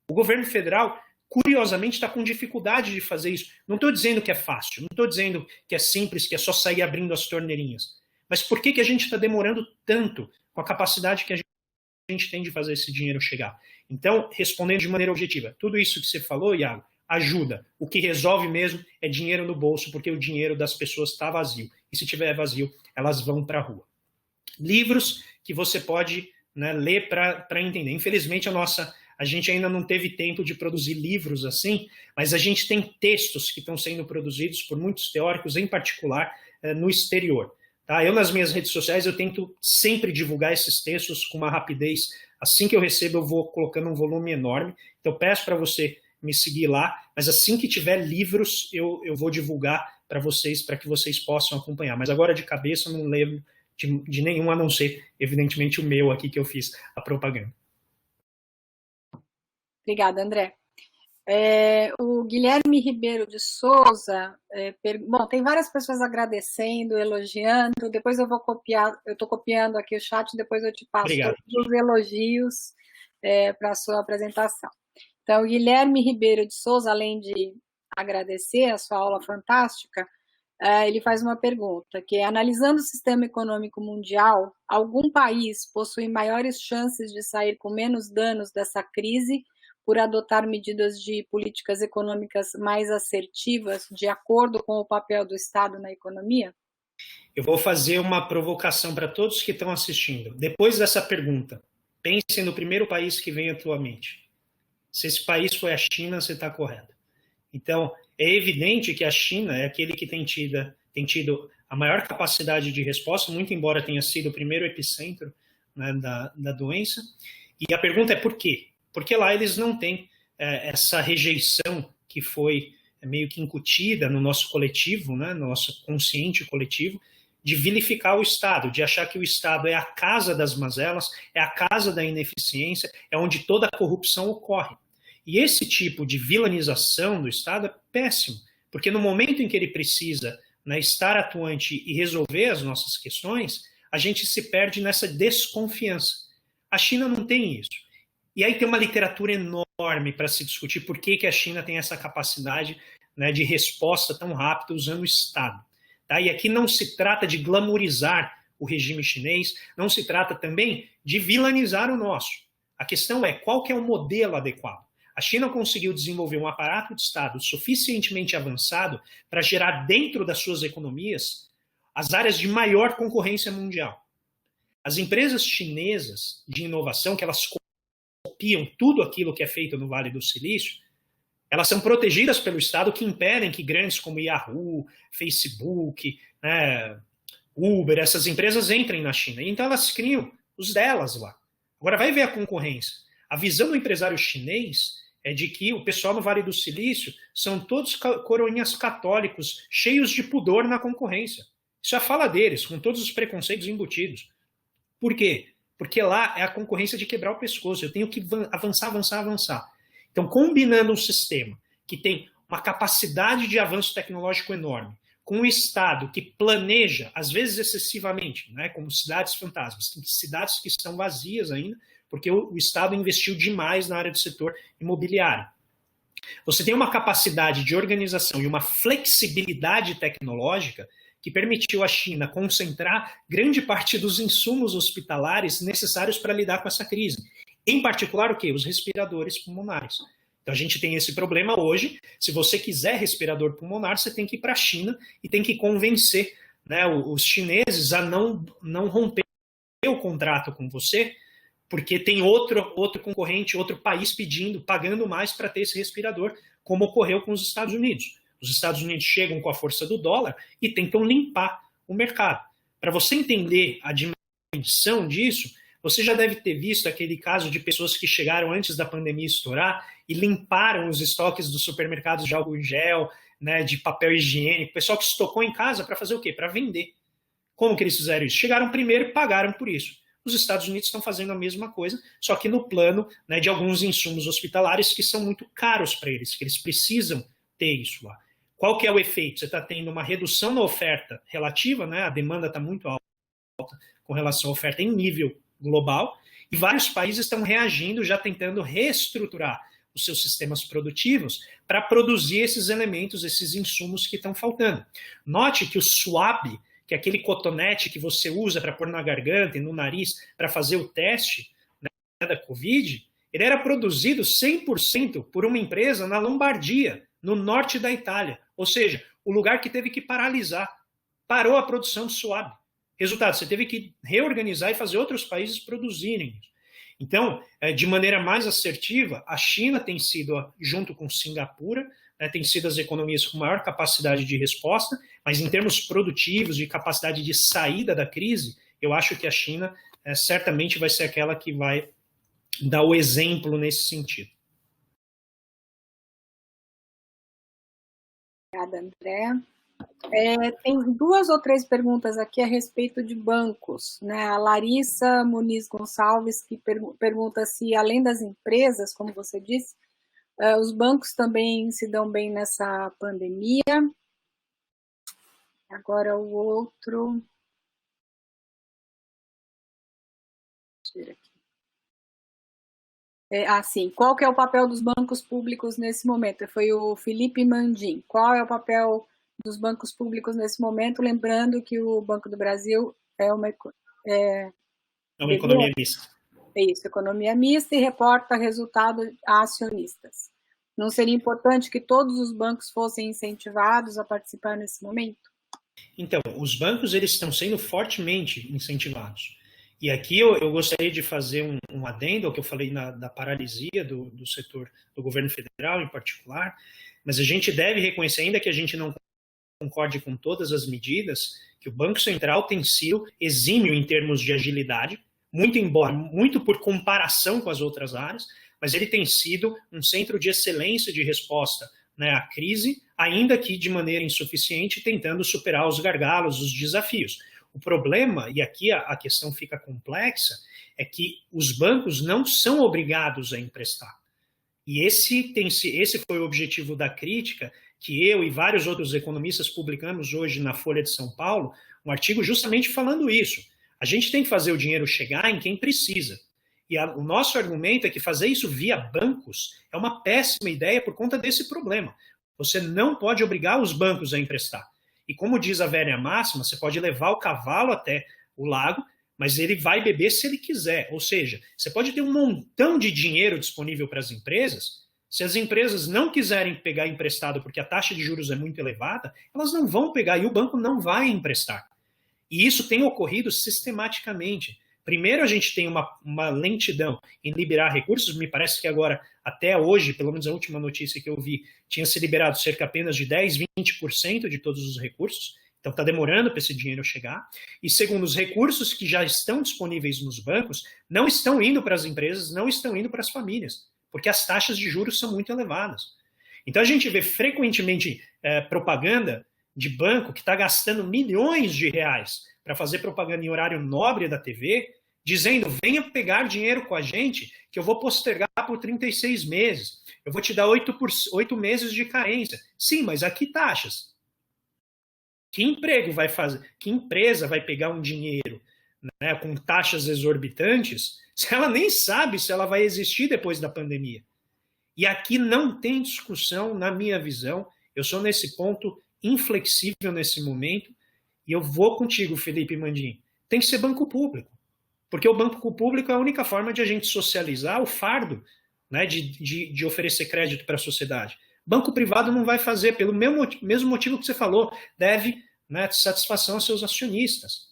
O governo federal, curiosamente, está com dificuldade de fazer isso. Não estou dizendo que é fácil, não estou dizendo que é simples, que é só sair abrindo as torneirinhas. Mas por que a gente está demorando tanto com a capacidade que a gente tem de fazer esse dinheiro chegar? Então, respondendo de maneira objetiva, tudo isso que você falou, Iago, ajuda. O que resolve mesmo é dinheiro no bolso, porque o dinheiro das pessoas está vazio. E se tiver vazio, elas vão para a rua. Livros que você pode, né, ler para entender. Infelizmente, a A gente ainda não teve tempo de produzir livros assim, mas a gente tem textos que estão sendo produzidos por muitos teóricos, em particular no exterior. Tá? Eu, nas minhas redes sociais, eu tento sempre divulgar esses textos com uma rapidez. Assim que eu recebo, eu vou colocando um volume enorme. Então, peço para você me seguir lá, mas assim que tiver livros, eu vou divulgar para vocês, para que vocês possam acompanhar. Mas agora, de cabeça, eu não lembro de nenhum, a não ser, evidentemente, o meu aqui, que eu fiz a propaganda. Obrigada, André. O Guilherme Ribeiro de Souza, bom, tem várias pessoas agradecendo, elogiando, depois eu vou copiar, eu estou copiando aqui o chat, depois eu te passo Obrigado. todos os elogios para a sua apresentação. Então, o Guilherme Ribeiro de Souza, além de agradecer a sua aula fantástica, ele faz uma pergunta, que é: analisando o sistema econômico mundial, algum país possui maiores chances de sair com menos danos dessa crise por adotar medidas de políticas econômicas mais assertivas, de acordo com o papel do Estado na economia? Eu vou fazer uma provocação para todos que estão assistindo. Depois dessa pergunta, pensem no primeiro país que vem à tua mente. Se esse país foi a China, você está correto. Então, é evidente que a China é aquele que tem tido a maior capacidade de resposta, muito embora tenha sido o primeiro epicentro, né, da doença. E a pergunta é por quê? Porque lá eles não têm essa rejeição que foi meio que incutida no nosso coletivo, né, no nosso consciente coletivo, de vilificar o Estado, de achar que o Estado é a casa das mazelas, é a casa da ineficiência, é onde toda a corrupção ocorre. E esse tipo de vilanização do Estado é péssimo, porque no momento em que ele precisa, né, estar atuante e resolver as nossas questões, a gente se perde nessa desconfiança. A China não tem isso. E aí tem uma literatura enorme para se discutir por que a China tem essa capacidade, né, de resposta tão rápida usando o Estado. Tá? E aqui não se trata de glamorizar o regime chinês, não se trata também de vilanizar o nosso. A questão é qual que é o modelo adequado. A China conseguiu desenvolver um aparato de Estado suficientemente avançado para gerar dentro das suas economias as áreas de maior concorrência mundial. As empresas chinesas de inovação, que elas copiam tudo aquilo que é feito no Vale do Silício, elas são protegidas pelo Estado, que impedem que grandes como Yahoo, Facebook, né, Uber, essas empresas entrem na China. Então elas criam os delas lá. Agora vai ver a concorrência. A visão do empresário chinês é de que o pessoal no Vale do Silício são todos coroinhas católicos, cheios de pudor na concorrência. Isso é a fala deles, com todos os preconceitos embutidos. Por quê? Porque lá é a concorrência de quebrar o pescoço. Eu tenho que avançar. Então, combinando um sistema que tem uma capacidade de avanço tecnológico enorme, com um Estado que planeja, às vezes excessivamente, né, como cidades fantasmas, tem cidades que estão vazias ainda, porque o Estado investiu demais na área do setor imobiliário. Você tem uma capacidade de organização e uma flexibilidade tecnológica que permitiu à China concentrar grande parte dos insumos hospitalares necessários para lidar com essa crise. Em particular, o quê? Os respiradores pulmonares. Então, a gente tem esse problema hoje. Se você quiser respirador pulmonar, você tem que ir para a China e tem que convencer, né, os chineses a não romper o contrato com você, porque tem outro concorrente, outro país pagando mais para ter esse respirador, como ocorreu com os Estados Unidos. Os Estados Unidos chegam com a força do dólar e tentam limpar o mercado. Para você entender a dimensão disso, você já deve ter visto aquele caso de pessoas que chegaram antes da pandemia estourar e limparam os estoques dos supermercados de álcool em gel, né, de papel higiênico, pessoal que estocou em casa para fazer o quê? Para vender. Como que eles fizeram isso? Chegaram primeiro e pagaram por isso. Os Estados Unidos estão fazendo a mesma coisa, só que no plano, né, de alguns insumos hospitalares que são muito caros para eles, que eles precisam ter isso lá. Qual que é o efeito? Você está tendo uma redução na oferta relativa, né, a demanda está muito alta com relação à oferta em nível global, e vários países estão reagindo, já tentando reestruturar os seus sistemas produtivos para produzir esses elementos, esses insumos que estão faltando. Note que o swab, que é aquele cotonete que você usa para pôr na garganta e no nariz para fazer o teste, né, da Covid, ele era produzido 100% por uma empresa na Lombardia, no norte da Itália, ou seja, o lugar que teve que paralisar, parou a produção de swab. Resultado, você teve que reorganizar e fazer outros países produzirem. Então, de maneira mais assertiva, a China tem sido, junto com Singapura, tem sido as economias com maior capacidade de resposta, mas em termos produtivos, de capacidade de saída da crise, eu acho que a China certamente vai ser aquela que vai dar o exemplo nesse sentido. Obrigada, André. Tem 2 ou 3 perguntas aqui a respeito de bancos, né? A Larissa Muniz Gonçalves, que pergunta se, além das empresas, como você disse, os bancos também se dão bem nessa pandemia. Agora o outro. Deixa eu ver aqui. Sim. Qual que é o papel dos bancos públicos nesse momento? Foi o Felipe Mandim. Qual é o papel dos bancos públicos nesse momento? Lembrando que o Banco do Brasil é uma economia mista. Isso, economia mista, e reporta resultado a acionistas. Não seria importante que todos os bancos fossem incentivados a participar nesse momento? Então, os bancos eles estão sendo fortemente incentivados. E aqui eu gostaria de fazer um adendo ao que eu falei da paralisia do setor do governo federal em particular, mas a gente deve reconhecer, ainda que a gente não concorde com todas as medidas, que o Banco Central tem sido exímio em termos de agilidade, muito por comparação com as outras áreas, mas ele tem sido um centro de excelência de resposta, né, à crise, ainda que de maneira insuficiente, tentando superar os gargalos, os desafios. O problema, e aqui a questão fica complexa, é que os bancos não são obrigados a emprestar. E esse foi o objetivo da crítica que eu e vários outros economistas publicamos hoje na Folha de São Paulo, um artigo justamente falando isso. A gente tem que fazer o dinheiro chegar em quem precisa. E o nosso argumento é que fazer isso via bancos é uma péssima ideia por conta desse problema. Você não pode obrigar os bancos a emprestar. E como diz a velha máxima, você pode levar o cavalo até o lago, mas ele vai beber se ele quiser. Ou seja, você pode ter um montão de dinheiro disponível para as empresas. Se as empresas não quiserem pegar emprestado porque a taxa de juros é muito elevada, elas não vão pegar e o banco não vai emprestar. E isso tem ocorrido sistematicamente. Primeiro, a gente tem uma lentidão em liberar recursos. Me parece que agora, até hoje, pelo menos a última notícia que eu vi, tinha se liberado cerca apenas de 10, 20% de todos os recursos. Então, está demorando para esse dinheiro chegar. E segundo, os recursos que já estão disponíveis nos bancos não estão indo para as empresas, não estão indo para as famílias, porque as taxas de juros são muito elevadas. Então, a gente vê frequentemente propaganda de banco que está gastando milhões de reais para fazer propaganda em horário nobre da TV, dizendo, venha pegar dinheiro com a gente, que eu vou postergar por 36 meses. Eu vou te dar 8 meses de carência. Sim, mas aqui taxas. Que emprego vai fazer? Que empresa vai pegar um dinheiro, né, com taxas exorbitantes, se ela nem sabe se ela vai existir depois da pandemia? E aqui não tem discussão, na minha visão. Eu sou nesse ponto inflexível nesse momento, e eu vou contigo, Felipe Mandim. Tem que ser banco público, porque o banco público é a única forma de a gente socializar o fardo, né, de oferecer crédito para a sociedade. Banco privado não vai fazer, pelo mesmo motivo que você falou, deve, né, satisfação aos seus acionistas.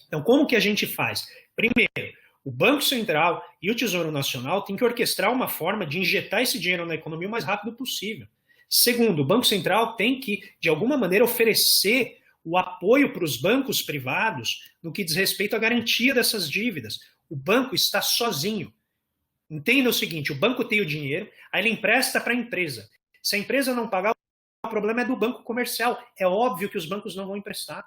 Então, como que a gente faz? Primeiro, o Banco Central e o Tesouro Nacional têm que orquestrar uma forma de injetar esse dinheiro na economia o mais rápido possível. Segundo, o Banco Central tem que, de alguma maneira, oferecer o apoio para os bancos privados no que diz respeito à garantia dessas dívidas. O banco está sozinho. Entenda o seguinte, o banco tem o dinheiro, aí ele empresta para a empresa. Se a empresa não pagar, o problema é do banco comercial. É óbvio que os bancos não vão emprestar.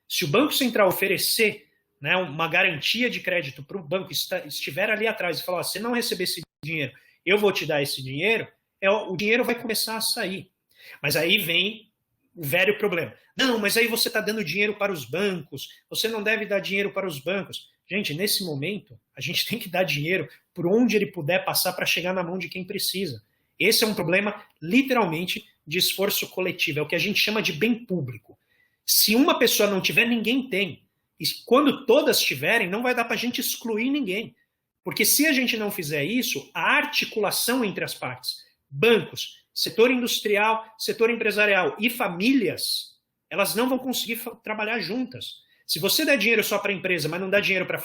Se o Banco Central oferecer, né, uma garantia de crédito para o banco estiver ali atrás e falar, se não receber esse dinheiro, eu vou te dar esse dinheiro, o dinheiro vai começar a sair. Mas aí vem o velho problema. Não, mas aí você está dando dinheiro para os bancos, você não deve dar dinheiro para os bancos. Gente, nesse momento, a gente tem que dar dinheiro por onde ele puder passar para chegar na mão de quem precisa. Esse é um problema, literalmente, de esforço coletivo. É o que a gente chama de bem público. Se uma pessoa não tiver, ninguém tem. E quando todas tiverem, não vai dar para a gente excluir ninguém. Porque se a gente não fizer isso, a articulação entre as partes, bancos, setor industrial, setor empresarial e famílias, elas não vão conseguir trabalhar juntas. Se você der dinheiro só para a empresa, mas não dá dinheiro para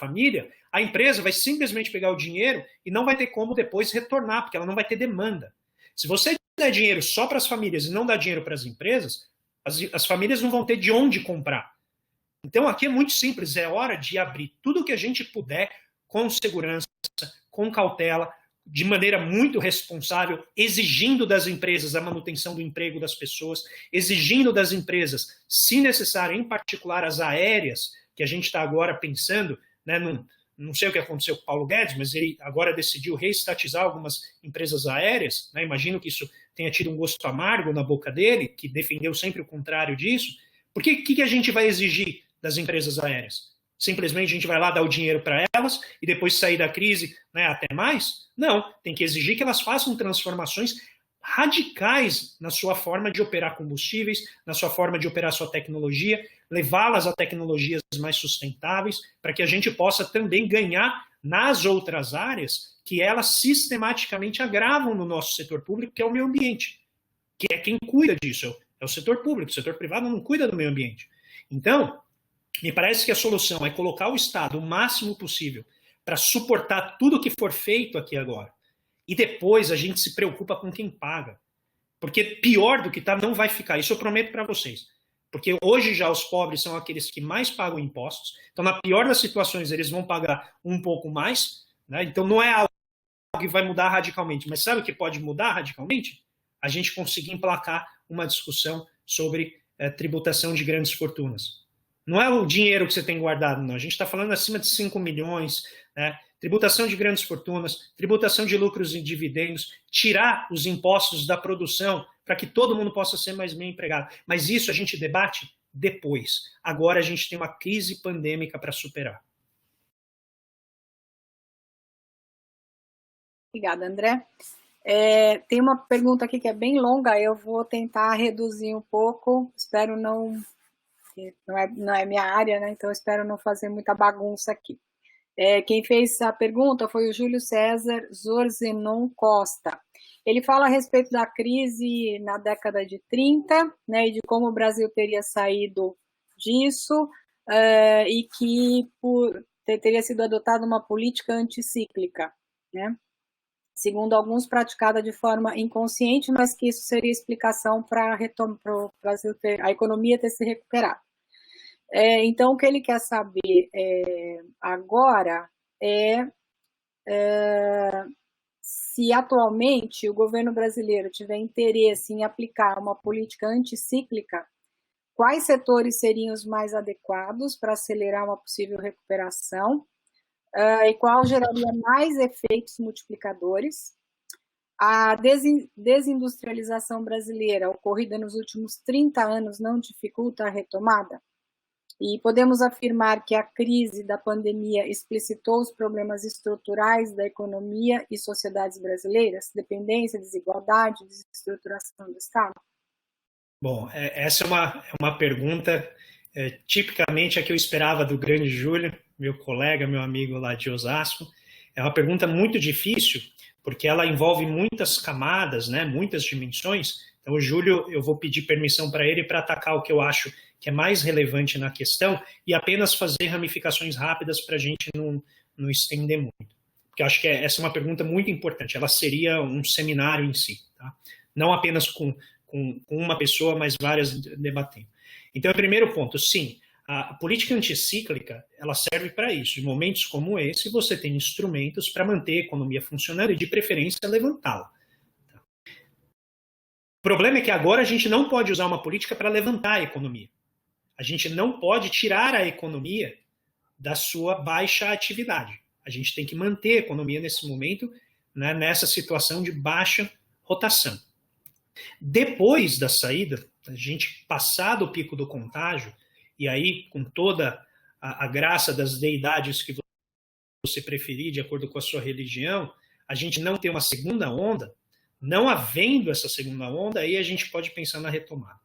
a empresa vai simplesmente pegar o dinheiro e não vai ter como depois retornar, porque ela não vai ter demanda. Se você der dinheiro só para as famílias e não dá dinheiro para as empresas, as famílias não vão ter de onde comprar. Então, aqui é muito simples, é hora de abrir tudo o que a gente puder com segurança, com cautela, de maneira muito responsável, exigindo das empresas a manutenção do emprego das pessoas, exigindo das empresas, se necessário, em particular as aéreas, que a gente está agora pensando, né, não sei o que aconteceu com o Paulo Guedes, mas ele agora decidiu reestatizar algumas empresas aéreas, né, imagino que isso tenha tido um gosto amargo na boca dele, que defendeu sempre o contrário disso. Por que a gente vai exigir das empresas aéreas? Simplesmente a gente vai lá dar o dinheiro para elas e depois sair da crise, né, até mais? Não, tem que exigir que elas façam transformações radicais na sua forma de operar combustíveis, na sua forma de operar sua tecnologia, levá-las a tecnologias mais sustentáveis, para que a gente possa também ganhar nas outras áreas que elas sistematicamente agravam no nosso setor público, que é o meio ambiente, que é quem cuida disso, é o setor público, o setor privado não cuida do meio ambiente. Então, me parece que a solução é colocar o Estado o máximo possível para suportar tudo que for feito aqui agora. E depois a gente se preocupa com quem paga. Porque pior do que está não vai ficar. Isso eu prometo para vocês. Porque hoje já os pobres são aqueles que mais pagam impostos. Então, na pior das situações, eles vão pagar um pouco mais. Né? Então, não é algo que vai mudar radicalmente. Mas sabe o que pode mudar radicalmente? A gente conseguir emplacar uma discussão sobre tributação de grandes fortunas. Não é o dinheiro que você tem guardado, não. A gente está falando acima de 5 milhões, né? Tributação de grandes fortunas, tributação de lucros e dividendos, tirar os impostos da produção para que todo mundo possa ser mais bem empregado. Mas isso a gente debate depois. Agora a gente tem uma crise pandêmica para superar. Obrigada, André. Tem uma pergunta aqui que é bem longa, eu vou tentar reduzir um pouco, espero não é minha área, né? Então espero não fazer muita bagunça aqui. Quem fez a pergunta foi o Júlio César Zorzenon Costa. Ele fala a respeito da crise na década de 30, né, e de como o Brasil teria saído disso, e que teria sido adotada uma política anticíclica, né? Segundo alguns, praticada de forma inconsciente, mas que isso seria explicação para o Brasil a economia ter se recuperado. Então, o que ele quer saber agora é se atualmente o governo brasileiro tiver interesse em aplicar uma política anticíclica, quais setores seriam os mais adequados para acelerar uma possível recuperação, e qual geraria mais efeitos multiplicadores. A desindustrialização brasileira ocorrida nos últimos 30 anos não dificulta a retomada? E podemos afirmar que a crise da pandemia explicitou os problemas estruturais da economia e sociedades brasileiras, dependência, desigualdade, desestruturação do Estado? Bom, essa é uma pergunta tipicamente a que eu esperava do grande Júlio, meu colega, meu amigo lá de Osasco. É uma pergunta muito difícil, porque ela envolve muitas camadas, né, muitas dimensões. Então, o Júlio, eu vou pedir permissão para ele para atacar o que eu acho que é mais relevante na questão e apenas fazer ramificações rápidas para a gente não estender muito. Porque eu acho que essa é uma pergunta muito importante. Ela seria um seminário em si, tá? Não apenas com uma pessoa, mas várias debatendo. Então, o primeiro ponto, sim, a política anticíclica, ela serve para isso. Em momentos como esse, você tem instrumentos para manter a economia funcionando e, de preferência, levantá-la. O problema é que agora a gente não pode usar uma política para levantar a economia. A gente não pode tirar a economia da sua baixa atividade. A gente tem que manter a economia nesse momento, né, nessa situação de baixa rotação. Depois da saída, a gente passar do pico do contágio, e aí com toda a graça das deidades que você preferir, de acordo com a sua religião, a gente não ter uma segunda onda, não havendo essa segunda onda, aí a gente pode pensar na retomada.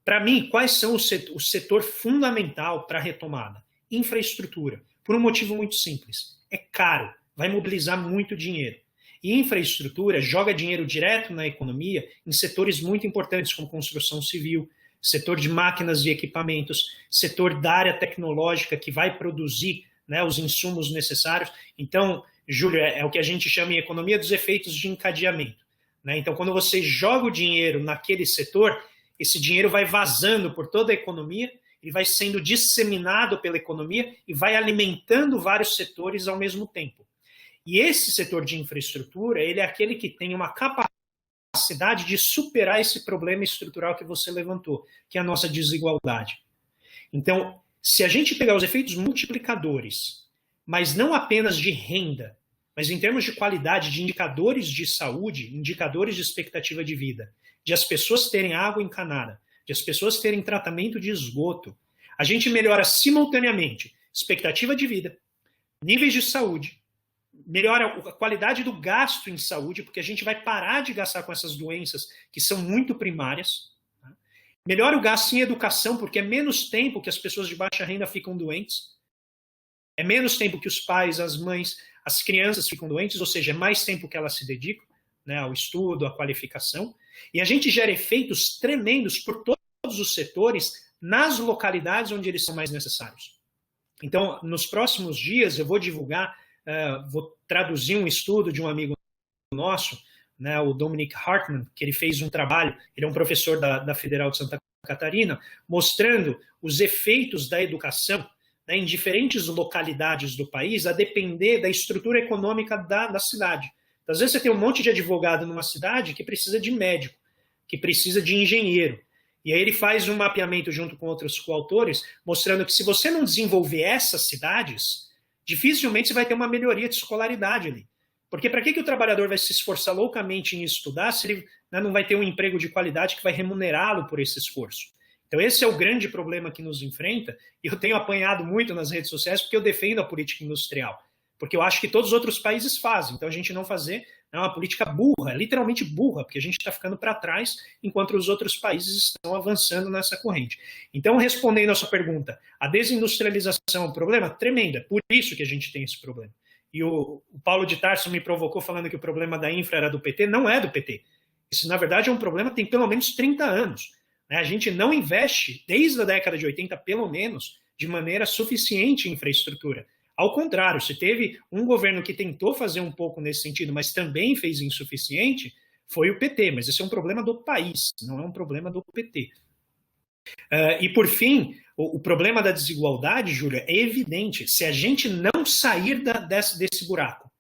Para mim, quais são o setor fundamental para a retomada? Infraestrutura. Por um motivo muito simples. É caro, vai mobilizar muito dinheiro. E infraestrutura joga dinheiro direto na economia em setores muito importantes, como construção civil, setor de máquinas e equipamentos, setor da área tecnológica que vai produzir, né, os insumos necessários. Então, Júlio, é o que a gente chama em economia dos efeitos de encadeamento, né? Então, quando você joga o dinheiro naquele setor, esse dinheiro vai vazando por toda a economia, ele vai sendo disseminado pela economia e vai alimentando vários setores ao mesmo tempo. E esse setor de infraestrutura, ele é aquele que tem uma capacidade de superar esse problema estrutural que você levantou, que é a nossa desigualdade. Então, se a gente pegar os efeitos multiplicadores, mas não apenas de renda, mas em termos de qualidade, de indicadores de saúde, indicadores de expectativa de vida, de as pessoas terem água encanada, de as pessoas terem tratamento de esgoto, a gente melhora simultaneamente expectativa de vida, níveis de saúde, melhora a qualidade do gasto em saúde, porque a gente vai parar de gastar com essas doenças que são muito primárias. Tá? Melhora o gasto em educação, porque é menos tempo que as pessoas de baixa renda ficam doentes. É menos tempo que os pais, as mães, as crianças ficam doentes, ou seja, é mais tempo que elas se dedicam, né, ao estudo, à qualificação. E a gente gera efeitos tremendos por todos os setores nas localidades onde eles são mais necessários. Então, nos próximos dias, eu vou divulgar, vou traduzir um estudo de um amigo nosso, né, o Dominic Hartmann, que ele fez um trabalho, ele é um professor da Federal de Santa Catarina, mostrando os efeitos da educação, né, em diferentes localidades do país, a depender da estrutura econômica da cidade. Então, às vezes você tem um monte de advogado numa cidade que precisa de médico, que precisa de engenheiro. E aí ele faz um mapeamento junto com outros coautores, mostrando que se você não desenvolver essas cidades, dificilmente você vai ter uma melhoria de escolaridade ali. Porque para que o trabalhador vai se esforçar loucamente em estudar se ele, né, não vai ter um emprego de qualidade que vai remunerá-lo por esse esforço? Então esse é o grande problema que nos enfrenta, e eu tenho apanhado muito nas redes sociais porque eu defendo a política industrial, porque eu acho que todos os outros países fazem, então a gente não fazer é uma política burra, literalmente burra, porque a gente está ficando para trás enquanto os outros países estão avançando nessa corrente. Então, respondendo a sua pergunta, a desindustrialização é um problema? Tremenda, por isso que a gente tem esse problema. E o Paulo de Tarso me provocou falando que o problema da infra era do PT, não é do PT. Isso, na verdade, é um problema que tem pelo menos 30 anos. A gente não investe, desde a década de 80, pelo menos, de maneira suficiente em infraestrutura. Ao contrário, se teve um governo que tentou fazer um pouco nesse sentido, mas também fez insuficiente, foi o PT. Mas esse é um problema do país, não é um problema do PT. E, por fim, o problema da desigualdade, Júlia, é evidente. Se a gente não sair desse buraco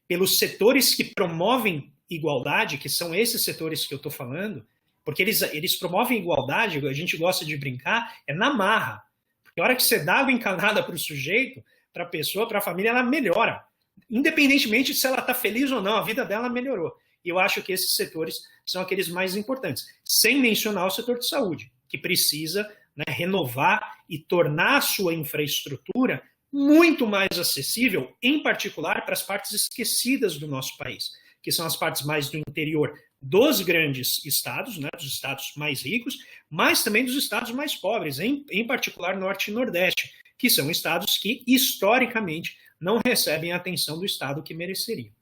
pelos setores que promovem igualdade, que são esses setores que eu estou falando, porque eles promovem igualdade, a gente gosta de brincar, é na marra. Porque a hora que você dá água encanada para o sujeito, para a pessoa, para a família, ela melhora. Independentemente de se ela está feliz ou não, a vida dela melhorou. E eu acho que esses setores são aqueles mais importantes. Sem mencionar o setor de saúde, que precisa, né, renovar e tornar a sua infraestrutura muito mais acessível, em particular para as partes esquecidas do nosso país, que são as partes mais do interior dos grandes estados, né, dos estados mais ricos, mas também dos estados mais pobres, em particular Norte e Nordeste, que são estados que, historicamente, não recebem a atenção do Estado que mereceriam.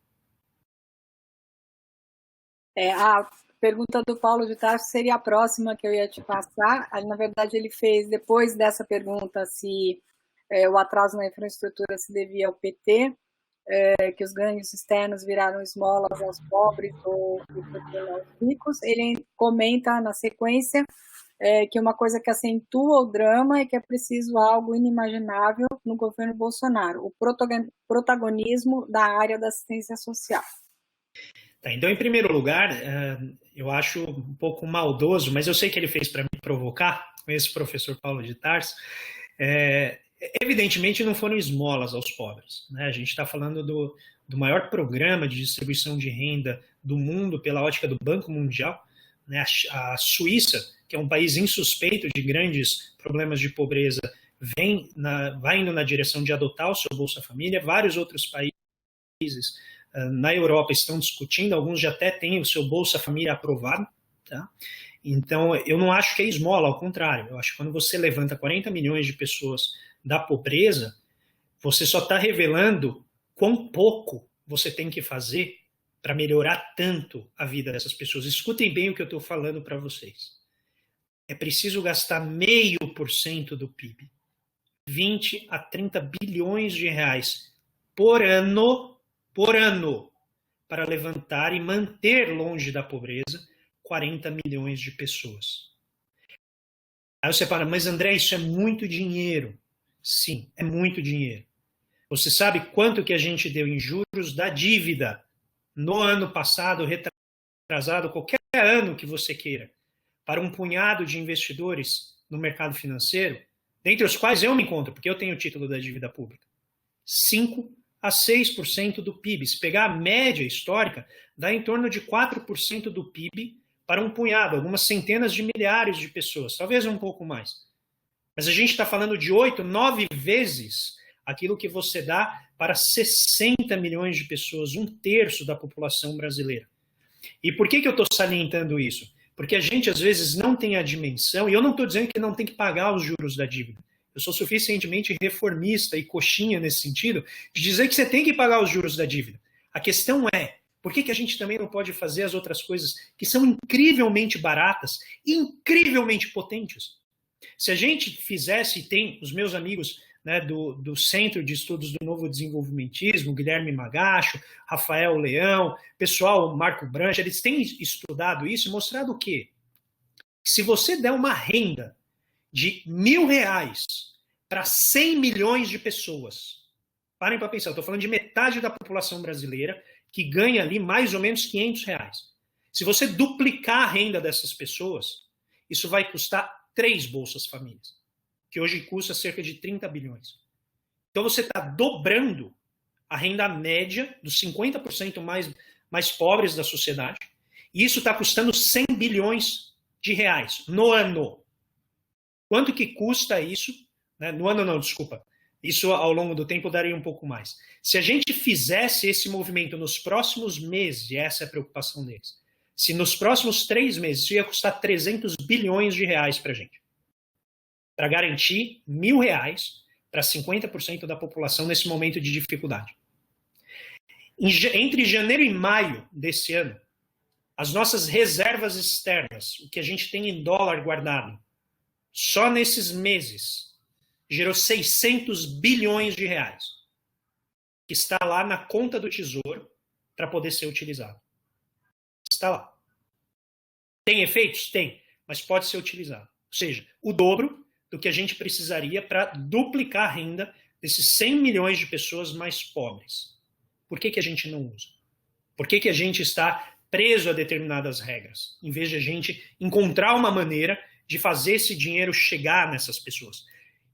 A pergunta do Paulo de Tarso seria a próxima que eu ia te passar. Na verdade, ele fez, depois dessa pergunta, se o atraso na infraestrutura se devia ao PT, que os ganhos externos viraram esmolas aos pobres ou aos ricos. Ele comenta, na sequência, que uma coisa que acentua o drama é que é preciso algo inimaginável no governo Bolsonaro, o protagonismo da área da assistência social. Tá, então, em primeiro lugar, eu acho um pouco maldoso, mas eu sei que ele fez para me provocar, com esse professor Paulo de Tarso, evidentemente não foram esmolas aos pobres, né? A gente está falando do maior programa de distribuição de renda do mundo pela ótica do Banco Mundial, né? A Suíça, que é um país insuspeito de grandes problemas de pobreza, vai indo na direção de adotar o seu Bolsa Família. Vários outros países na Europa estão discutindo, alguns já até têm o seu Bolsa Família aprovado. Tá? Então, eu não acho que é esmola, ao contrário. Eu acho que quando você levanta 40 milhões de pessoas da pobreza, você só está revelando quão pouco você tem que fazer para melhorar tanto a vida dessas pessoas. Escutem bem o que eu estou falando para vocês. é preciso gastar 0,5% do PIB, 20 a 30 bilhões de reais por ano, para levantar e manter longe da pobreza 40 milhões de pessoas. Aí você fala, mas André, isso é muito dinheiro. Sim, é muito dinheiro. Você sabe quanto que a gente deu em juros da dívida no ano passado, retrasado, qualquer ano que você queira, para um punhado de investidores no mercado financeiro, dentre os quais eu me encontro, porque eu tenho o título da dívida pública? 5 a 6% do PIB. Se pegar a média histórica, dá em torno de 4% do PIB para um punhado, algumas centenas de milhares de pessoas, talvez um pouco mais. Mas a gente está falando de 8, 9 vezes aquilo que você dá para 60 milhões de pessoas, 1/3 da população brasileira. E por que eu estou salientando isso? Porque a gente, às vezes, não tem a dimensão, e eu não estou dizendo que não tem que pagar os juros da dívida. Eu sou suficientemente reformista e coxinha nesse sentido, de dizer que você tem que pagar os juros da dívida. A questão é, por que a gente também não pode fazer as outras coisas que são incrivelmente baratas e incrivelmente potentes? Se a gente fizesse, e tem os meus amigos, né, do Centro de Estudos do Novo Desenvolvimentismo, Guilherme Magacho, Rafael Leão, pessoal, Marco Branche, eles têm estudado isso e mostrado o quê? Se você der uma renda de R$1.000 para 100 milhões de pessoas, parem para pensar, eu estou falando de metade da população brasileira que ganha ali mais ou menos R$500. Se você duplicar a renda dessas pessoas, isso vai custar 3 Bolsas Famílias, que hoje custa cerca de 30 bilhões. Então você está dobrando a renda média dos 50% mais pobres da sociedade, e isso está custando 100 bilhões de reais no ano. Quanto que custa isso? Né? No ano não, desculpa. Isso ao longo do tempo daria um pouco mais. Se a gente fizesse esse movimento nos próximos meses, e essa é a preocupação deles, se nos próximos 3 meses isso ia custar 300 bilhões de reais para a gente, para garantir R$1.000 para 50% da população nesse momento de dificuldade. Entre janeiro e maio desse ano, as nossas reservas externas, o que a gente tem em dólar guardado, só nesses meses, gerou 600 bilhões de reais, que está lá na conta do Tesouro para poder ser utilizado. Está lá. Tem efeitos? Tem, mas pode ser utilizado. Ou seja, o dobro do que a gente precisaria para duplicar a renda desses 100 milhões de pessoas mais pobres. Por que a gente não usa? Por que a gente está preso a determinadas regras, em vez de a gente encontrar uma maneira de fazer esse dinheiro chegar nessas pessoas?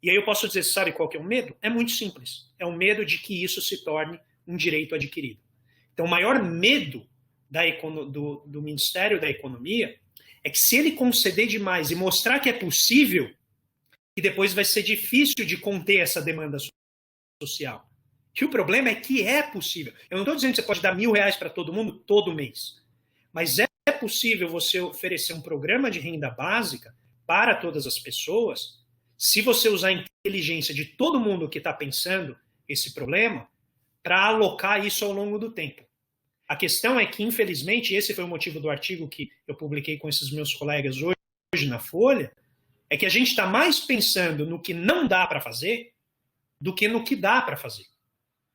E aí eu posso dizer, sabe qual que é o medo? É muito simples. É o medo de que isso se torne um direito adquirido. Então, o maior medo do Ministério da Economia é que se ele conceder demais e mostrar que é possível, que depois vai ser difícil de conter essa demanda social. E o problema é que é possível. Eu não estou dizendo que você pode dar R$1.000 para todo mundo todo mês, mas é possível você oferecer um programa de renda básica para todas as pessoas, se você usar a inteligência de todo mundo que está pensando esse problema, para alocar isso ao longo do tempo. A questão é que, infelizmente, esse foi o motivo do artigo que eu publiquei com esses meus colegas hoje na Folha, é que a gente está mais pensando no que não dá para fazer do que no que dá para fazer.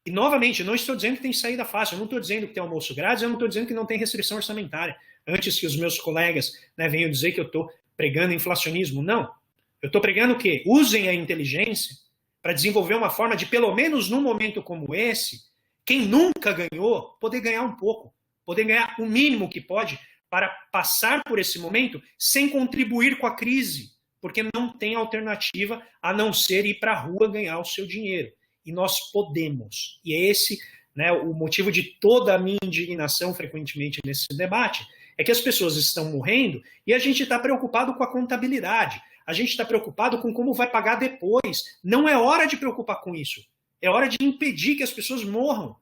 E, novamente, eu não estou dizendo que tem saída fácil, eu não estou dizendo que tem almoço grátis, eu não estou dizendo que não tem restrição orçamentária. Antes que os meus colegas, né, venham dizer que eu estou pregando inflacionismo. Não. Eu estou pregando o quê? Usem a inteligência para desenvolver uma forma de, pelo menos num momento como esse, quem nunca ganhou, poder ganhar um pouco, poder ganhar o mínimo que pode para passar por esse momento sem contribuir com a crise, porque não tem alternativa a não ser ir para a rua ganhar o seu dinheiro. E nós podemos. E é esse, né, o motivo de toda a minha indignação frequentemente nesse debate, é que as pessoas estão morrendo e a gente está preocupado com a contabilidade. A gente está preocupado com como vai pagar depois. Não é hora de preocupar com isso. É hora de impedir que as pessoas morram.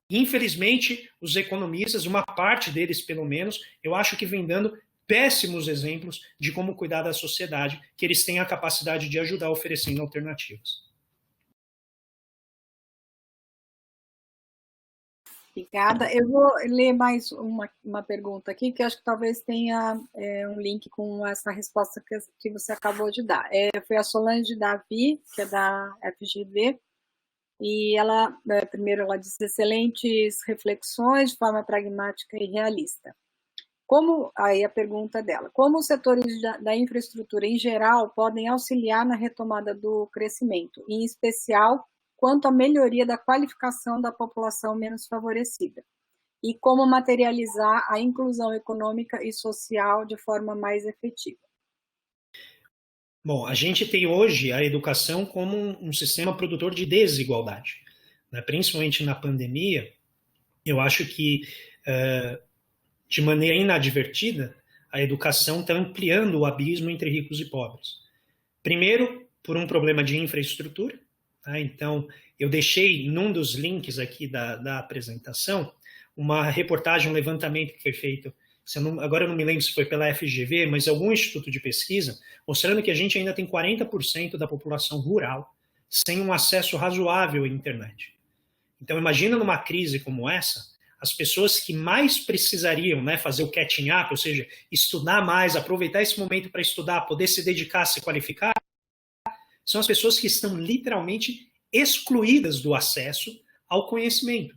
Infelizmente, os economistas, uma parte deles pelo menos, eu acho que vem dando péssimos exemplos de como cuidar da sociedade, que eles têm a capacidade de ajudar oferecendo alternativas. Obrigada. Eu vou ler mais uma pergunta aqui, que acho que talvez tenha um link com essa resposta que você acabou de dar. Foi a Solange Davi, que é da FGV, e ela, primeiro, ela disse excelentes reflexões de forma pragmática e realista. Aí a pergunta dela, como os setores da infraestrutura em geral podem auxiliar na retomada do crescimento, em especial quanto à melhoria da qualificação da população menos favorecida? E como materializar a inclusão econômica e social de forma mais efetiva? Bom, a gente tem hoje a educação como um sistema produtor de desigualdade, né? Principalmente na pandemia, eu acho que, de maneira inadvertida, a educação está ampliando o abismo entre ricos e pobres. Primeiro, por um problema de infraestrutura. Tá? Então, eu deixei num dos links aqui da apresentação uma reportagem, um levantamento que foi feito, agora eu não me lembro se foi pela FGV, mas algum instituto de pesquisa, mostrando que a gente ainda tem 40% da população rural sem um acesso razoável à internet. Então, imagina numa crise como essa, as pessoas que mais precisariam, né, fazer o catching up, ou seja, estudar mais, aproveitar esse momento para estudar, poder se dedicar, se qualificar, são as pessoas que estão literalmente excluídas do acesso ao conhecimento.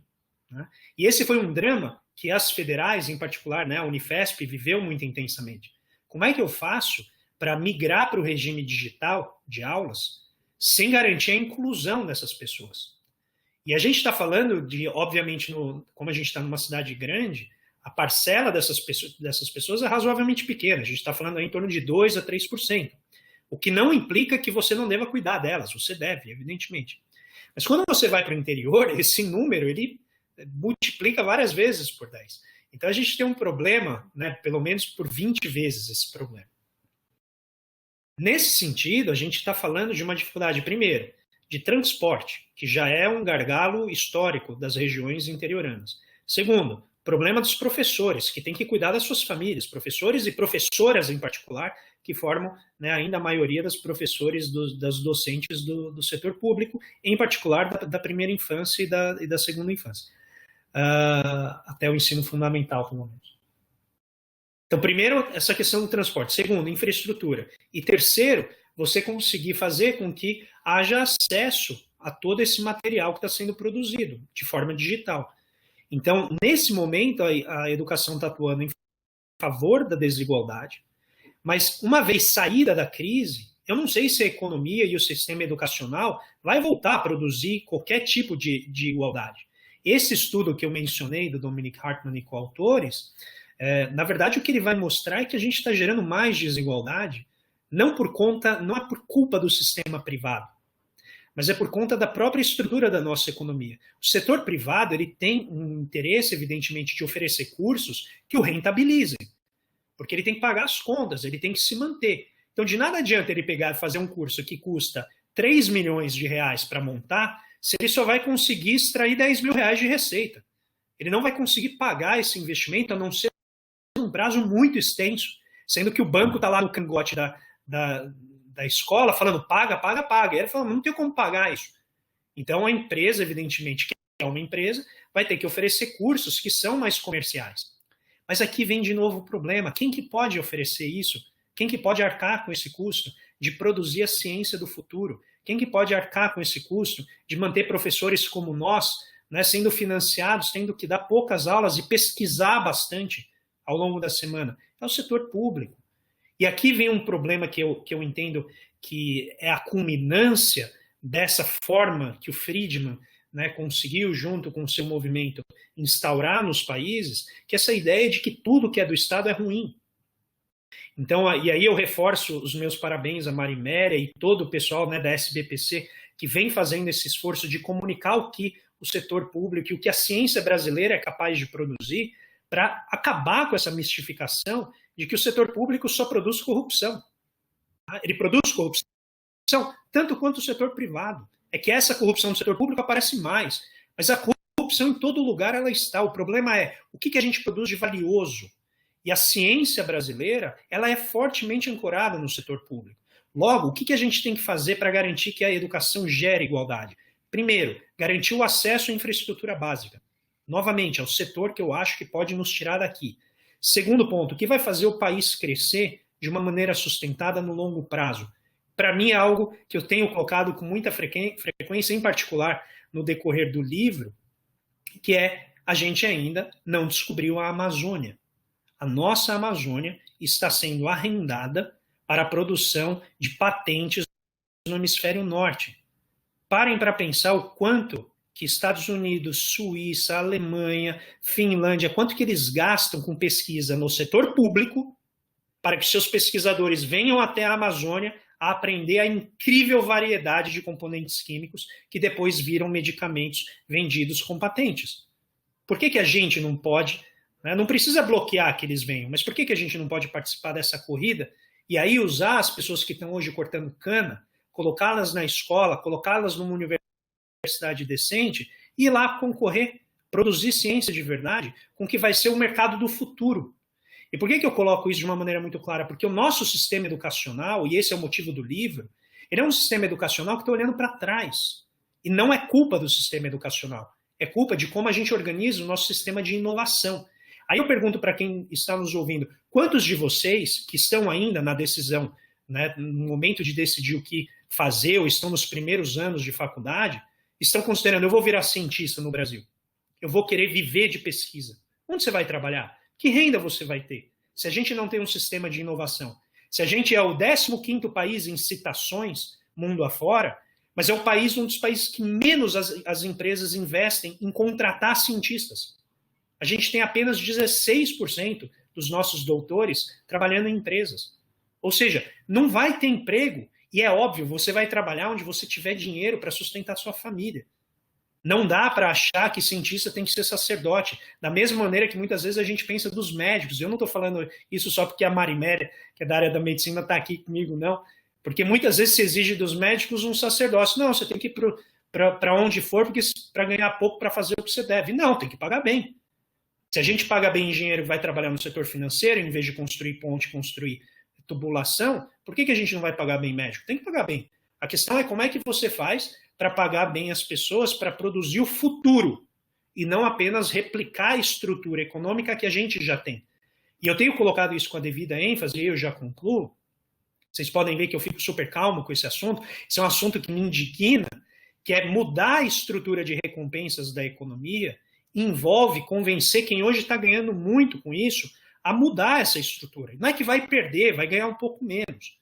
Né? E esse foi um drama que as federais, em particular, né, a Unifesp, viveu muito intensamente. Como é que eu faço para migrar para o regime digital de aulas sem garantir a inclusão dessas pessoas? E a gente está falando de, obviamente, como a gente está numa cidade grande, a parcela dessas pessoas é razoavelmente pequena. A gente está falando aí em torno de 2% a 3%. O que não implica que você não deva cuidar delas. Você deve, evidentemente. Mas quando você vai para o interior, esse número ele multiplica várias vezes por 10. Então a gente tem um problema, né, pelo menos por 20 vezes esse problema. Nesse sentido, a gente está falando de uma dificuldade, primeiro, de transporte, que já é um gargalo histórico das regiões interioranas. Segundo, problema dos professores, que têm que cuidar das suas famílias, professores e professoras em particular, que formam, né, ainda a maioria das professores, das docentes do setor público, em particular da primeira infância e da segunda infância, até o ensino fundamental, pelo menos. Então, primeiro, essa questão do transporte. Segundo, infraestrutura. E terceiro, você conseguir fazer com que haja acesso a todo esse material que está sendo produzido de forma digital. Então, nesse momento, a educação está atuando em favor da desigualdade, mas uma vez saída da crise, eu não sei se a economia e o sistema educacional vai voltar a produzir qualquer tipo de igualdade. Esse estudo que eu mencionei, do Dominic Hartmann e coautores, na verdade, o que ele vai mostrar é que a gente está gerando mais desigualdade, não é por culpa do sistema privado, mas é por conta da própria estrutura da nossa economia. O setor privado ele tem um interesse, evidentemente, de oferecer cursos que o rentabilizem, porque ele tem que pagar as contas, ele tem que se manter. Então, de nada adianta ele pegar e fazer um curso que custa 3 milhões de reais para montar, se ele só vai conseguir extrair 10 mil reais de receita. Ele não vai conseguir pagar esse investimento, a não ser um prazo muito extenso, sendo que o banco está lá no cangote da escola falando paga, paga, paga. E ele fala, não tem como pagar isso. Então a empresa, evidentemente, que é uma empresa, vai ter que oferecer cursos que são mais comerciais. Mas aqui vem de novo o problema. Quem que pode oferecer isso? Quem que pode arcar com esse custo de produzir a ciência do futuro? Quem que pode arcar com esse custo de manter professores como nós, né, sendo financiados, tendo que dar poucas aulas e pesquisar bastante ao longo da semana? É o setor público. E aqui vem um problema que eu entendo que é a culminância dessa forma que o Friedman, né, conseguiu, junto com o seu movimento, instaurar nos países, que é essa ideia de que tudo que é do Estado é ruim. Então, e aí eu reforço os meus parabéns a Marimélia e todo o pessoal, né, da SBPC, que vem fazendo esse esforço de comunicar o que o setor público e o que a ciência brasileira é capaz de produzir, para acabar com essa mistificação de que o setor público só produz corrupção. Ele produz corrupção tanto quanto o setor privado. É que essa corrupção do setor público aparece mais, mas a corrupção em todo lugar ela está. O problema é o que a gente produz de valioso. E a ciência brasileira ela é fortemente ancorada no setor público. Logo, o que a gente tem que fazer para garantir que a educação gere igualdade? Primeiro, garantir o acesso à infraestrutura básica. Novamente, é o setor que eu acho que pode nos tirar daqui. Segundo ponto, o que vai fazer o país crescer de uma maneira sustentada no longo prazo? Para mim é algo que eu tenho colocado com muita frequência, em particular no decorrer do livro, que é a gente ainda não descobriu a Amazônia. A nossa Amazônia está sendo arrendada para a produção de patentes no hemisfério norte. Parem para pensar o quanto que Estados Unidos, Suíça, Alemanha, Finlândia, quanto que eles gastam com pesquisa no setor público para que seus pesquisadores venham até a Amazônia a aprender a incrível variedade de componentes químicos que depois viram medicamentos vendidos com patentes. Por que a gente não pode, né? Não precisa bloquear que eles venham, mas por que a gente não pode participar dessa corrida e aí usar as pessoas que estão hoje cortando cana, colocá-las na escola, colocá-las numa universidade decente e ir lá concorrer, produzir ciência de verdade com o que vai ser o mercado do futuro. E por que eu coloco isso de uma maneira muito clara? Porque o nosso sistema educacional, e esse é o motivo do livro, ele é um sistema educacional que está olhando para trás. E não é culpa do sistema educacional. É culpa de como a gente organiza o nosso sistema de inovação. Aí eu pergunto para quem está nos ouvindo, quantos de vocês que estão ainda na decisão, né, no momento de decidir o que fazer, ou estão nos primeiros anos de faculdade, estão considerando, eu vou virar cientista no Brasil, eu vou querer viver de pesquisa. Onde você vai trabalhar? Que renda você vai ter? Se a gente não tem um sistema de inovação, se a gente é o 15º país em citações mundo afora, mas é um dos países que menos as empresas investem em contratar cientistas. A gente tem apenas 16% dos nossos doutores trabalhando em empresas. Ou seja, não vai ter emprego, e é óbvio, você vai trabalhar onde você tiver dinheiro para sustentar sua família. Não dá para achar que cientista tem que ser sacerdote, da mesma maneira que muitas vezes a gente pensa dos médicos. Eu não estou falando isso só porque a Marimélia, que é da área da medicina, está aqui comigo, não. Porque muitas vezes se exige dos médicos um sacerdócio. Não, você tem que ir para onde for para ganhar pouco para fazer o que você deve. Não, tem que pagar bem. Se a gente paga bem engenheiro que vai trabalhar no setor financeiro, em vez de construir ponte, construir tubulação, por que a gente não vai pagar bem médico? Tem que pagar bem. A questão é como é que você faz para pagar bem as pessoas para produzir o futuro e não apenas replicar a estrutura econômica que a gente já tem. E eu tenho colocado isso com a devida ênfase, e eu já concluo. Vocês podem ver que eu fico super calmo com esse assunto. Esse é um assunto que me indigna, que é mudar a estrutura de recompensas da economia, envolve convencer quem hoje está ganhando muito com isso a mudar essa estrutura. Não é que vai perder, vai ganhar um pouco menos.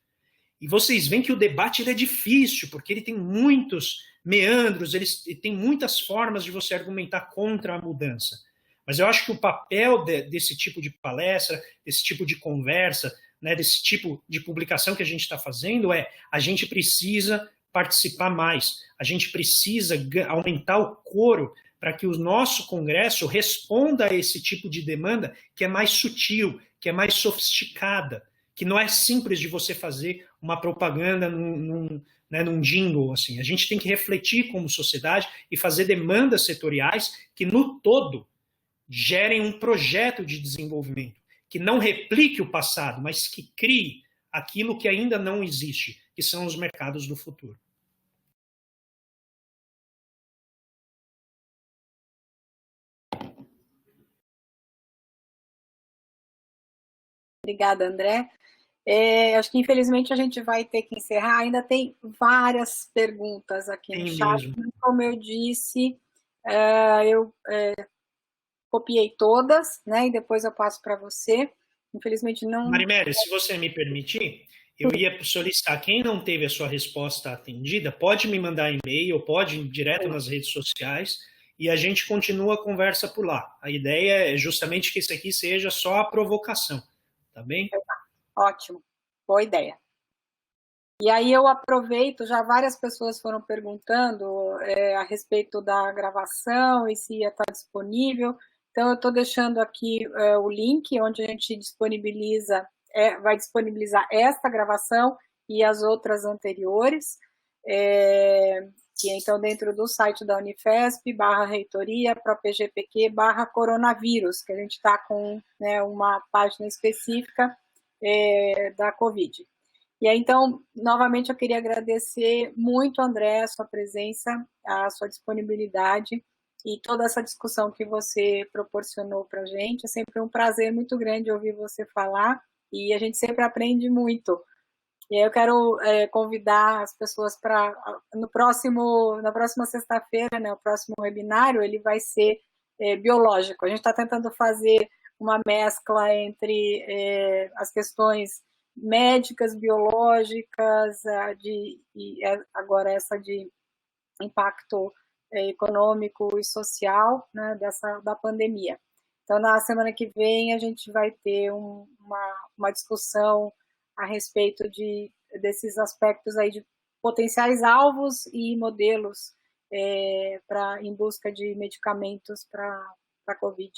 E vocês veem que o debate ele é difícil, porque ele tem muitos meandros, ele tem muitas formas de você argumentar contra a mudança. Mas eu acho que o papel desse tipo de palestra, desse tipo de conversa, né, desse tipo de publicação que a gente está fazendo é a gente precisa participar mais, a gente precisa aumentar o coro para que o nosso Congresso responda a esse tipo de demanda que é mais sutil, que é mais sofisticada, que não é simples de você fazer uma propaganda num jingle. Assim. A gente tem que refletir como sociedade e fazer demandas setoriais que, no todo, gerem um projeto de desenvolvimento, que não replique o passado, mas que crie aquilo que ainda não existe, que são os mercados do futuro. Obrigada, André. Acho que, infelizmente, a gente vai ter que encerrar. Ainda tem várias perguntas aqui no chat. Mesmo. Como eu disse, eu copiei todas, né? E depois eu passo para você. Infelizmente, não... Marimélia, se você me permitir, eu ia solicitar, quem não teve a sua resposta atendida, pode me mandar e-mail, pode ir direto nas redes sociais, e a gente continua a conversa por lá. A ideia é justamente que isso aqui seja só a provocação, tá bem? Ótimo, boa ideia. E aí eu aproveito, já várias pessoas foram perguntando a respeito da gravação e se ia estar disponível. Então eu estou deixando aqui o link onde a gente disponibiliza, vai disponibilizar esta gravação e as outras anteriores, que é então dentro do site da Unifesp, /reitoria, propgpq, /coronavírus, que a gente está com, né, uma página específica da Covid. E aí, então, novamente, eu queria agradecer muito, André, a sua presença, a sua disponibilidade e toda essa discussão que você proporcionou para a gente. É sempre um prazer muito grande ouvir você falar e a gente sempre aprende muito. E aí eu quero convidar as pessoas para na próxima sexta-feira, né, o próximo webinário, ele vai ser biológico. A gente está tentando fazer uma mescla entre as questões médicas, biológicas, e agora essa de impacto econômico e social, né, da pandemia. Então, na semana que vem, a gente vai ter uma discussão a respeito desses aspectos aí de potenciais alvos e modelos em busca de medicamentos para a Covid.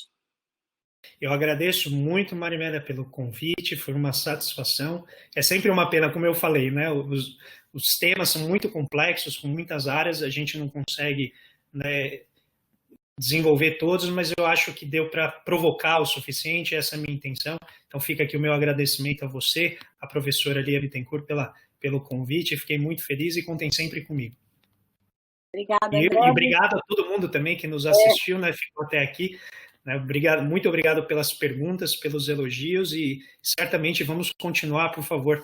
Eu agradeço muito, Marimélia, pelo convite, foi uma satisfação. É sempre uma pena, como eu falei, né? Os temas são muito complexos, com muitas áreas, a gente não consegue, né, desenvolver todos, mas eu acho que deu para provocar o suficiente, essa é a minha intenção. Então fica aqui o meu agradecimento a você, a professora Lia Bittencourt, pelo convite, fiquei muito feliz e contem sempre comigo. Obrigada, e obrigado a todo mundo também que nos assistiu, né, ficou até aqui. Obrigado, muito obrigado pelas perguntas, pelos elogios e certamente vamos continuar, por favor,